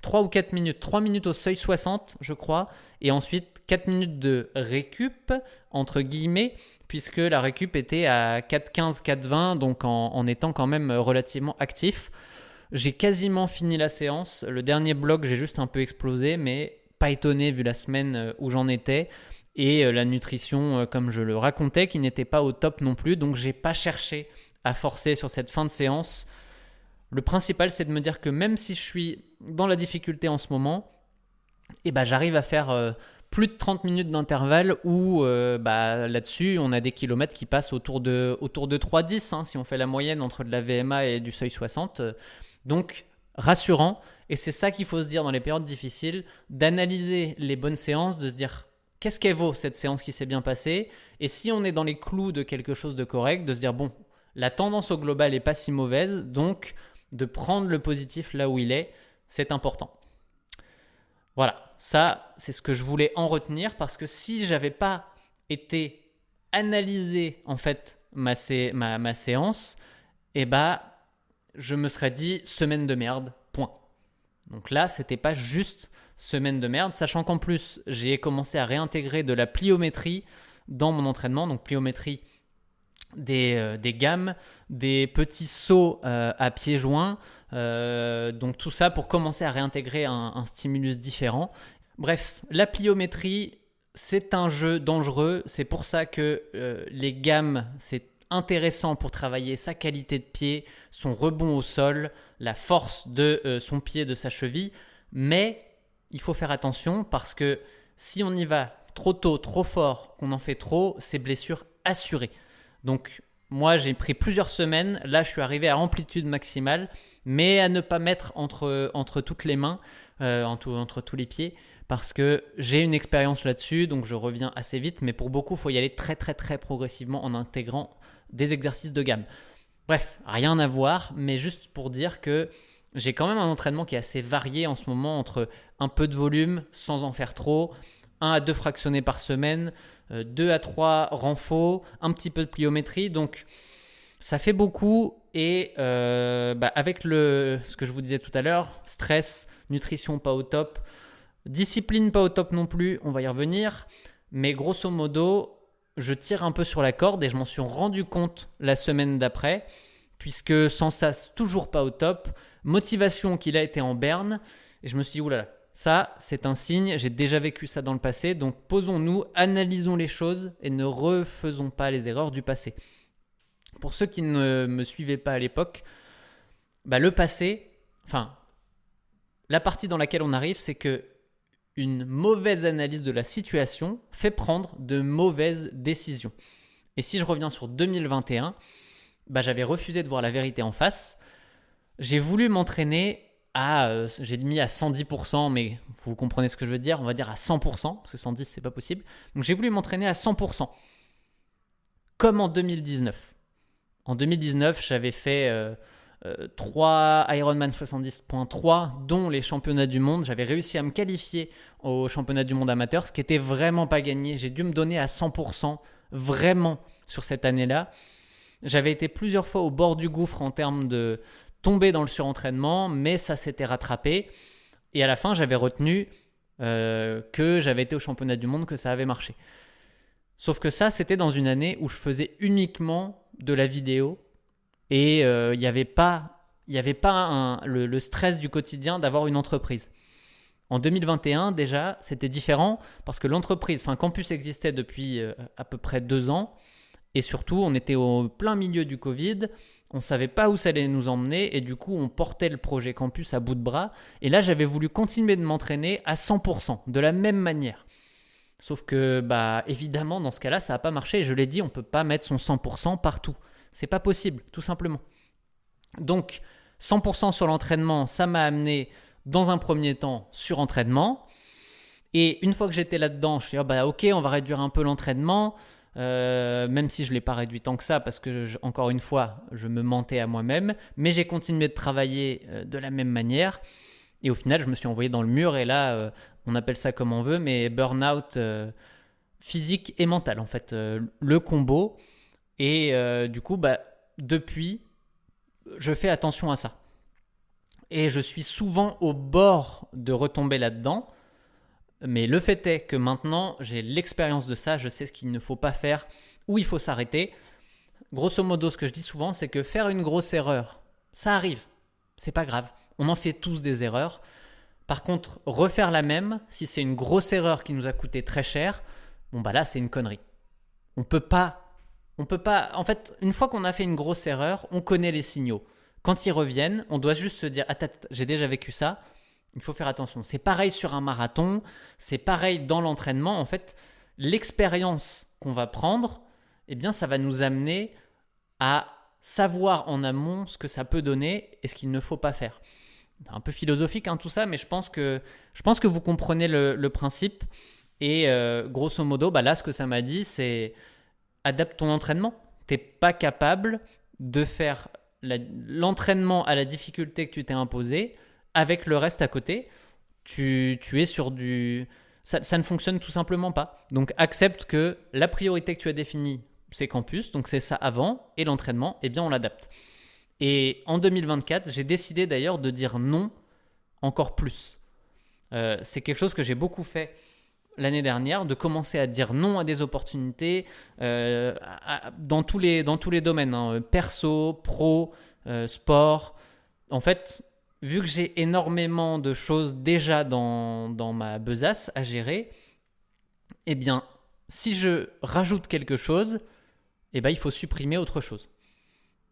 3 ou 4 minutes, 3 minutes au seuil 60, je crois, et ensuite 4 minutes de récup, entre guillemets, puisque la récup était à 4,15, 4,20, donc en étant quand même relativement actif. J'ai quasiment fini la séance. Le dernier bloc, j'ai juste un peu explosé, mais pas étonné vu la semaine où j'en étais. Et la nutrition, comme je le racontais, qui n'était pas au top non plus, donc j'ai pas cherché à forcer sur cette fin de séance. Le principal, c'est de me dire que même si je suis dans la difficulté en ce moment, j'arrive à faire plus de 30 minutes d'intervalle où là-dessus, on a des kilomètres qui passent autour de 3,10 si on fait la moyenne entre de la VMA et du seuil 60. Donc, rassurant. Et c'est ça qu'il faut se dire dans les périodes difficiles, d'analyser les bonnes séances, de se dire qu'est-ce qu'elle vaut cette séance qui s'est bien passée. Et si on est dans les clous de quelque chose de correct, de se dire bon, la tendance au global n'est pas si mauvaise, donc de prendre le positif là où il est, c'est important. Voilà, ça c'est ce que je voulais en retenir parce que si j'avais pas été analyser en fait ma séance, je me serais dit semaine de merde, point. Donc là, c'était pas juste semaine de merde, sachant qu'en plus, j'ai commencé à réintégrer de la pliométrie dans mon entraînement, donc pliométrie des gammes, des petits sauts à pieds joints, donc tout ça pour commencer à réintégrer un stimulus différent. Bref, la pliométrie, c'est un jeu dangereux, c'est pour ça que les gammes, c'est intéressant pour travailler sa qualité de pied, son rebond au sol, la force de son pied, de sa cheville, mais il faut faire attention parce que si on y va trop tôt, trop fort, qu'on en fait trop, c'est blessure assurée. Donc moi j'ai pris plusieurs semaines, là je suis arrivé à amplitude maximale, mais à ne pas mettre entre toutes les mains, entre tous les pieds, parce que j'ai une expérience là-dessus, donc je reviens assez vite, mais pour beaucoup il faut y aller très très très progressivement en intégrant des exercices de gamme. Bref, rien à voir, mais juste pour dire que j'ai quand même un entraînement qui est assez varié en ce moment entre un peu de volume sans en faire trop, 1 à 2 fractionnés par semaine, 2 à 3 renfos, un petit peu de pliométrie. Donc, ça fait beaucoup. Et avec ce que je vous disais tout à l'heure, stress, nutrition pas au top, discipline pas au top non plus, on va y revenir. Mais grosso modo, je tire un peu sur la corde et je m'en suis rendu compte la semaine d'après, puisque sans ça, c'est toujours pas au top. Motivation qu'il a été en berne. Et je me suis dit, oulala, ça, c'est un signe. J'ai déjà vécu ça dans le passé. Donc, posons-nous, analysons les choses et ne refaisons pas les erreurs du passé. Pour ceux qui ne me suivaient pas à l'époque, le passé, la partie dans laquelle on arrive, c'est que une mauvaise analyse de la situation fait prendre de mauvaises décisions. Et si je reviens sur 2021, j'avais refusé de voir la vérité en face. J'ai voulu m'entraîner j'ai mis à 110%, mais vous comprenez ce que je veux dire, on va dire à 100%, parce que 110 c'est pas possible. Donc j'ai voulu m'entraîner à 100%, comme en 2019. En 2019, j'avais fait 3 Ironman 70.3, dont les championnats du monde. J'avais réussi à me qualifier au championnat du monde amateur, ce qui était vraiment pas gagné. J'ai dû me donner à 100%, vraiment, sur cette année-là. J'avais été plusieurs fois au bord du gouffre en termes de tomber dans le surentraînement, mais ça s'était rattrapé. Et à la fin, j'avais retenu que j'avais été au championnat du monde, que ça avait marché. Sauf que ça, c'était dans une année où je faisais uniquement de la vidéo et il n'y avait pas le stress du quotidien d'avoir une entreprise. En 2021, déjà, c'était différent parce que Campus existait depuis à peu près 2 ans et surtout, on était au plein milieu du Covid. On ne savait pas où ça allait nous emmener et du coup, on portait le projet Campus à bout de bras. Et là, j'avais voulu continuer de m'entraîner à 100%, de la même manière. Sauf que, évidemment, dans ce cas-là, ça n'a pas marché. Je l'ai dit, on ne peut pas mettre son 100% partout. C'est pas possible, tout simplement. Donc, 100% sur l'entraînement, ça m'a amené dans un premier temps sur entraînement. Et une fois que j'étais là-dedans, je me suis dit, ok, on va réduire un peu l'entraînement. Même si je ne l'ai pas réduit tant que ça parce que encore une fois je me mentais à moi-même, mais j'ai continué de travailler de la même manière et au final je me suis envoyé dans le mur et là on appelle ça comme on veut mais burn-out physique et mental en fait, le combo et du coup depuis je fais attention à ça et je suis souvent au bord de retomber là-dedans. Mais le fait est que maintenant, j'ai l'expérience de ça, je sais ce qu'il ne faut pas faire, où il faut s'arrêter. Grosso modo, ce que je dis souvent, c'est que faire une grosse erreur, ça arrive, c'est pas grave. On en fait tous des erreurs. Par contre, refaire la même, si c'est une grosse erreur qui nous a coûté très cher, là, c'est une connerie. On peut pas. En fait, une fois qu'on a fait une grosse erreur, on connaît les signaux. Quand ils reviennent, on doit juste se dire, attends, j'ai déjà vécu ça. Il faut faire attention. C'est pareil sur un marathon, c'est pareil dans l'entraînement. En fait, l'expérience qu'on va prendre, ça va nous amener à savoir en amont ce que ça peut donner et ce qu'il ne faut pas faire. C'est un peu philosophique tout ça, mais je pense que vous comprenez le principe. Et grosso modo, là, ce que ça m'a dit, c'est adapte ton entraînement. Tu n'es pas capable de faire l'entraînement à la difficulté que tu t'es imposé. Avec le reste à côté, tu es sur du... Ça ne fonctionne tout simplement pas. Donc accepte que la priorité que tu as définie, c'est Campus, donc c'est ça avant, et l'entraînement, on l'adapte. Et en 2024, j'ai décidé d'ailleurs de dire non encore plus. C'est quelque chose que j'ai beaucoup fait l'année dernière, de commencer à dire non à des opportunités dans tous les domaines, perso, pro, sport. En fait... Vu que j'ai énormément de choses déjà dans ma besace à gérer, si je rajoute quelque chose, il faut supprimer autre chose.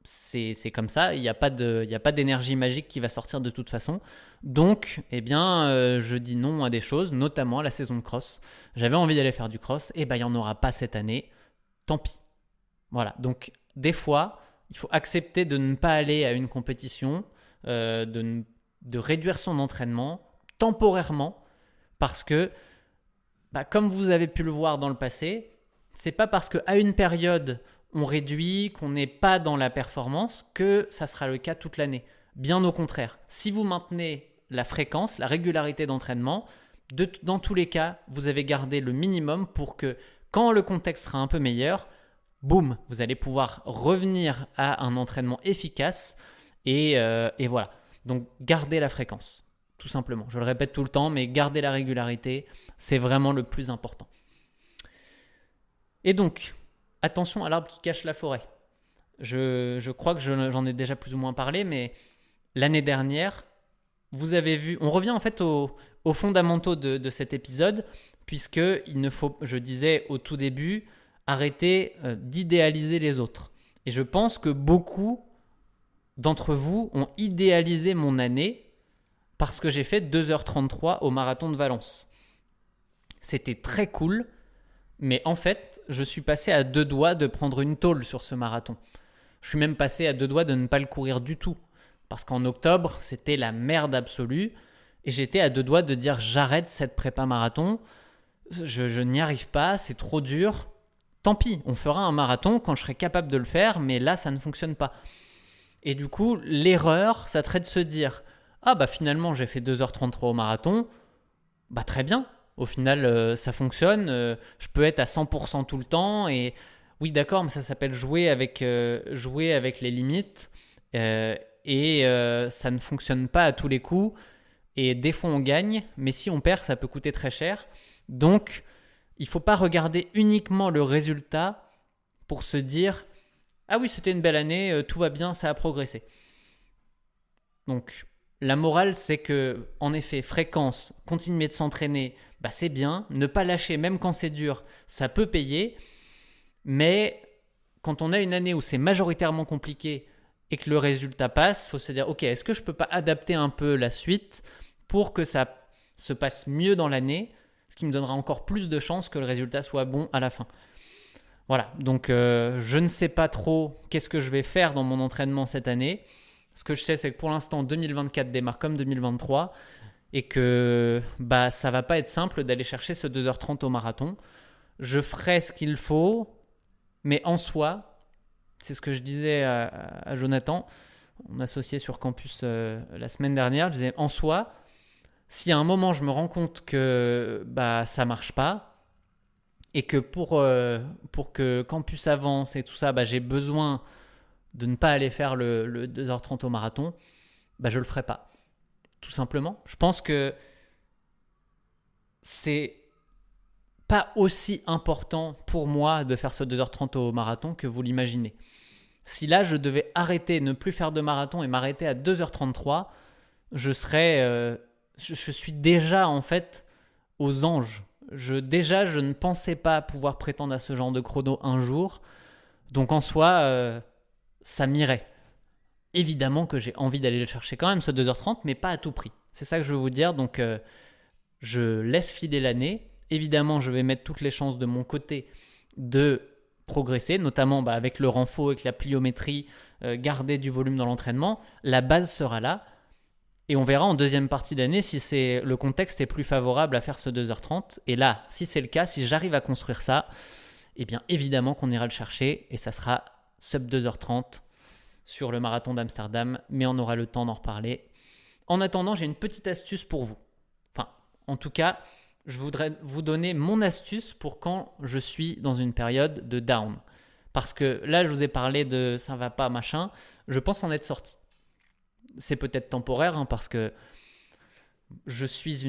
C'est comme ça, il n'y a pas d'énergie magique qui va sortir de toute façon. Donc, je dis non à des choses, notamment à la saison de cross. J'avais envie d'aller faire du cross, il n'y en aura pas cette année. Tant pis. Voilà, donc des fois, il faut accepter de ne pas aller à une compétition, de réduire son entraînement temporairement parce que, comme vous avez pu le voir dans le passé, c'est pas parce qu'à une période on réduit, qu'on n'est pas dans la performance que ça sera le cas toute l'année. Bien au contraire, si vous maintenez la fréquence, la régularité d'entraînement, dans tous les cas, vous avez gardé le minimum pour que quand le contexte sera un peu meilleur, boum, vous allez pouvoir revenir à un entraînement efficace et voilà. Donc, gardez la fréquence, tout simplement. Je le répète tout le temps, mais garder la régularité, c'est vraiment le plus important. Et donc, attention à l'arbre qui cache la forêt. Je crois que j'en ai déjà plus ou moins parlé, mais l'année dernière, vous avez vu... On revient en fait aux fondamentaux de cet épisode, puisqu'il ne faut, je disais au tout début, arrêter d'idéaliser les autres. Et je pense que beaucoup d'entre vous ont idéalisé mon année parce que j'ai fait 2h33 au marathon de Valence. C'était très cool, mais en fait, je suis passé à 2 doigts de prendre une tôle sur ce marathon. Je suis même passé à 2 doigts de ne pas le courir du tout, parce qu'en octobre, c'était la merde absolue, et j'étais à 2 doigts de dire j'arrête cette prépa marathon, je n'y arrive pas, c'est trop dur. Tant pis, on fera un marathon quand je serai capable de le faire, mais là, ça ne fonctionne pas. Et du coup, l'erreur, ça serait de se dire « Ah bah finalement, j'ai fait 2h33 au marathon, bah très bien. Au final, ça fonctionne, je peux être à 100% tout le temps. Et oui, d'accord, mais ça s'appelle jouer avec les limites. Euh, ça ne fonctionne pas à tous les coups. Et des fois, on gagne, mais si on perd, ça peut coûter très cher. Donc, il ne faut pas regarder uniquement le résultat pour se dire ah oui, c'était une belle année, tout va bien, ça a progressé. Donc, la morale, c'est que, en effet, fréquence, continuer de s'entraîner, bah, c'est bien. Ne pas lâcher, même quand c'est dur, ça peut payer. Mais quand on a une année où c'est majoritairement compliqué et que le résultat passe, il faut se dire ok, est-ce que je ne peux pas adapter un peu la suite pour que ça se passe mieux dans l'année, ce qui me donnera encore plus de chances que le résultat soit bon à la fin. Voilà, donc je ne sais pas trop qu'est-ce que je vais faire dans mon entraînement cette année. Ce que je sais, c'est que pour l'instant, 2024 démarre comme 2023 et que bah, ça va pas être simple d'aller chercher ce 2h30 au marathon. Je ferai ce qu'il faut, mais en soi, c'est ce que je disais à Jonathan, on associé sur campus la semaine dernière, je disais en soi, si à un moment je me rends compte que bah, ça marche pas, et que pour que campus avance et tout ça, bah, j'ai besoin de ne pas aller faire le 2h30 au marathon, bah, je le ferai pas. Tout simplement. Je pense que c'est pas aussi important pour moi de faire ce 2h30 au marathon que vous l'imaginez. Si là, je devais arrêter, ne plus faire de marathon et m'arrêter à 2h33, je suis déjà en fait aux anges. Je ne pensais pas pouvoir prétendre à ce genre de chrono un jour. Donc en soi, ça m'irait. Évidemment que j'ai envie d'aller le chercher quand même, ce 2h30, mais pas à tout prix. C'est ça que je veux vous dire. Donc je laisse filer l'année. Évidemment, je vais mettre toutes les chances de mon côté de progresser, notamment bah, avec le renfort, avec la pliométrie, garder du volume dans l'entraînement. La base sera là. Et on verra en deuxième partie d'année si le contexte est plus favorable à faire ce 2h30. Et là, si c'est le cas, si j'arrive à construire ça, eh bien évidemment qu'on ira le chercher et ça sera sub 2h30 sur le marathon d'Amsterdam, mais on aura le temps d'en reparler. En attendant, j'ai une petite astuce pour vous. Enfin, en tout cas, je voudrais vous donner mon astuce pour quand je suis dans une période de down. Parce que là, je vous ai parlé de ça va pas, machin. Je pense en être sorti. C'est peut-être temporaire hein, parce que je suis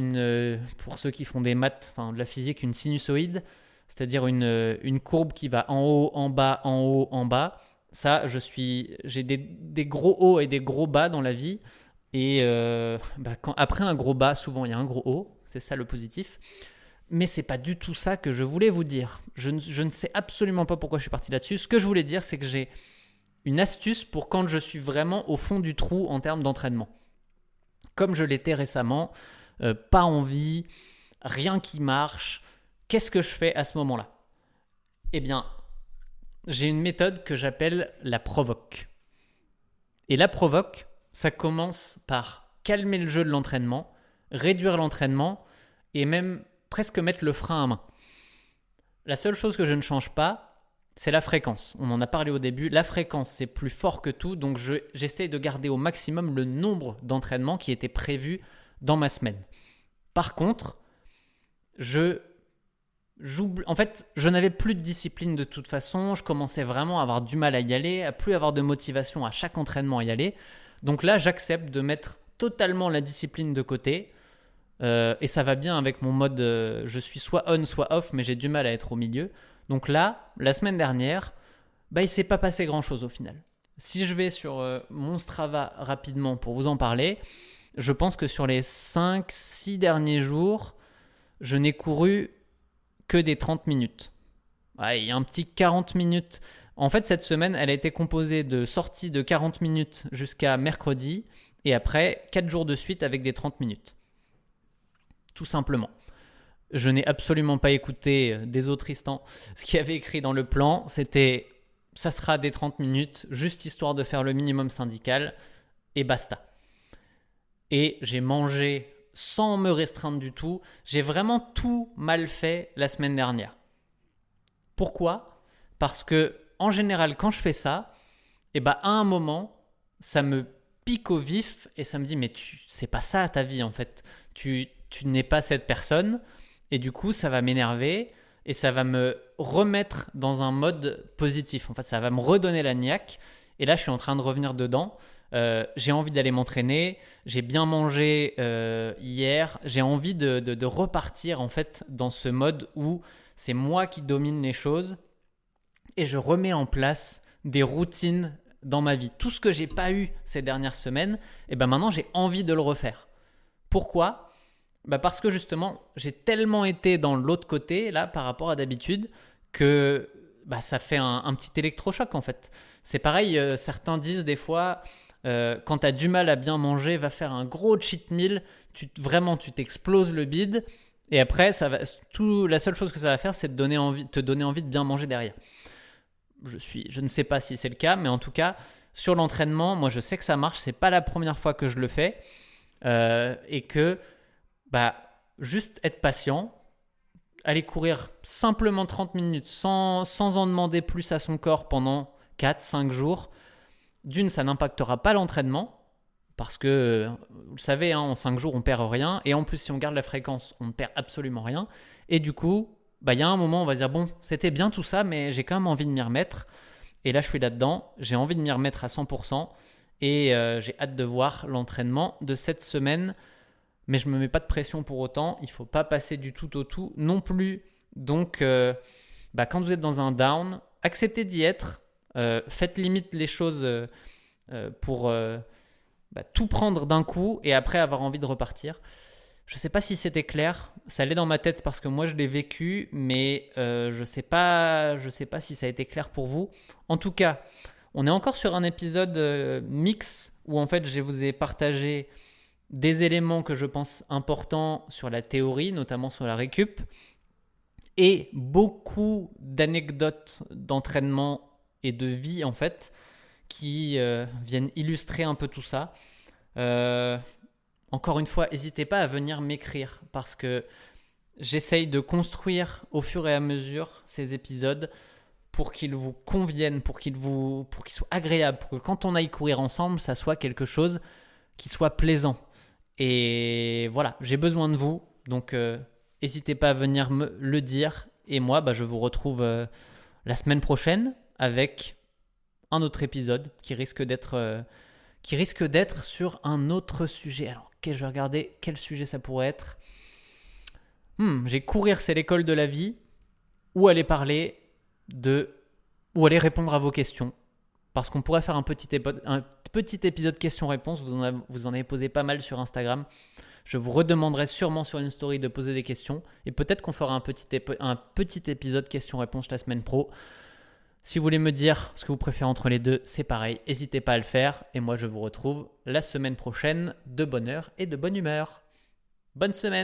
pour ceux qui font des maths, enfin de la physique, une sinusoïde, c'est-à-dire une courbe qui va en haut, en bas, en haut, en bas. Ça, j'ai des gros hauts et des gros bas dans la vie. Et après un gros bas, souvent il y a un gros haut. C'est ça le positif. Mais c'est pas du tout ça que je voulais vous dire. Je ne sais absolument pas pourquoi je suis parti là-dessus. Ce que je voulais dire, c'est que j'ai une astuce pour quand je suis vraiment au fond du trou en termes d'entraînement. Comme je l'étais récemment, pas envie, rien qui marche. Qu'est-ce que je fais à ce moment-là ? Eh bien, j'ai une méthode que j'appelle la provoque. Et la provoque, ça commence par calmer le jeu de l'entraînement, réduire l'entraînement et même presque mettre le frein à main. La seule chose que je ne change pas, c'est la fréquence. On en a parlé au début. La fréquence, c'est plus fort que tout. Donc, j'essaie de garder au maximum le nombre d'entraînements qui étaient prévus dans ma semaine. Par contre, en fait, je n'avais plus de discipline de toute façon. Je commençais vraiment à avoir du mal à y aller, à plus avoir de motivation à chaque entraînement à y aller. Donc là, j'accepte de mettre totalement la discipline de côté. Et ça va bien avec mon mode je suis soit on soit off, mais j'ai du mal à être au milieu. Donc là, la semaine dernière, bah, il ne s'est pas passé grand-chose au final. Si je vais sur mon Strava rapidement pour vous en parler, je pense que sur les 5-6 derniers jours, je n'ai couru que des 30 minutes. Ouais, il y a un petit 40 minutes. En fait, cette semaine, elle a été composée de sorties de 40 minutes jusqu'à mercredi et après 4 jours de suite avec des 30 minutes. Tout simplement. Je n'ai absolument pas écouté des Tristan. Ce qu'il avait écrit dans le plan, c'était ça sera des 30 minutes, juste histoire de faire le minimum syndical, et basta. Et j'ai mangé sans me restreindre du tout. J'ai vraiment tout mal fait la semaine dernière. Pourquoi ? Parce que, en général, quand je fais ça, à un moment, ça me pique au vif et ça me dit mais c'est pas ça ta vie en fait. Tu n'es pas cette personne et du coup ça va m'énerver et ça va me remettre dans un mode positif. En fait, ça va me redonner la niaque et là je suis en train de revenir dedans. J'ai envie d'aller m'entraîner, j'ai bien mangé hier, j'ai envie de repartir en fait dans ce mode où c'est moi qui domine les choses et je remets en place des routines dans ma vie. Tout ce que j'ai pas eu ces dernières semaines, et ben maintenant j'ai envie de le refaire. Pourquoi ? Parce que justement, j'ai tellement été dans l'autre côté là par rapport à d'habitude que ça fait un petit électrochoc en fait. C'est pareil, certains disent des fois, quand tu as du mal à bien manger, va faire un gros cheat meal, tu t'exploses le bide et après la seule chose que ça va faire c'est te donner envie de bien manger derrière. Je ne sais pas si c'est le cas, mais en tout cas, sur l'entraînement, moi je sais que ça marche, c'est pas la première fois que je le fais et que juste être patient, aller courir simplement 30 minutes sans en demander plus à son corps pendant 4-5 jours. D'une, ça n'impactera pas l'entraînement parce que, vous le savez, en 5 jours, on perd rien. Et en plus, si on garde la fréquence, on ne perd absolument rien. Et du coup, il y a un moment, on va se dire, bon, c'était bien tout ça, mais j'ai quand même envie de m'y remettre. Et là, je suis là-dedans. J'ai envie de m'y remettre à 100%. Et j'ai hâte de voir l'entraînement de cette semaine. Mais je ne me mets pas de pression pour autant. Il ne faut pas passer du tout au tout non plus. Donc, quand vous êtes dans un down, acceptez d'y être. Faites limite les choses pour tout prendre d'un coup et après avoir envie de repartir. Je ne sais pas si c'était clair. Ça allait dans ma tête parce que moi, je l'ai vécu. Mais je ne sais pas si ça a été clair pour vous. En tout cas, on est encore sur un épisode mix où en fait, je vous ai partagé des éléments que je pense importants sur la théorie, notamment sur la récup, et beaucoup d'anecdotes d'entraînement et de vie en fait qui viennent illustrer un peu tout ça. Encore une fois, n'hésitez pas à venir m'écrire parce que j'essaye de construire au fur et à mesure ces épisodes pour qu'ils vous conviennent, pour qu'ils soient agréables, pour que quand on aille courir ensemble, ça soit quelque chose qui soit plaisant. Et voilà, j'ai besoin de vous, donc n'hésitez pas à venir me le dire. Et moi, je vous retrouve la semaine prochaine avec un autre épisode qui risque d'être sur un autre sujet. Alors, je vais regarder quel sujet ça pourrait être. J'ai courir, c'est l'école de la vie, ou aller répondre à vos questions. Parce qu'on pourrait faire un petit épisode questions-réponses. Vous en avez posé pas mal sur Instagram. Je vous redemanderai sûrement sur une story de poser des questions. Et peut-être qu'on fera un petit épisode questions-réponses la semaine pro. Si vous voulez me dire ce que vous préférez entre les deux, c'est pareil. N'hésitez pas à le faire. Et moi, je vous retrouve la semaine prochaine de bonne heure et de bonne humeur. Bonne semaine!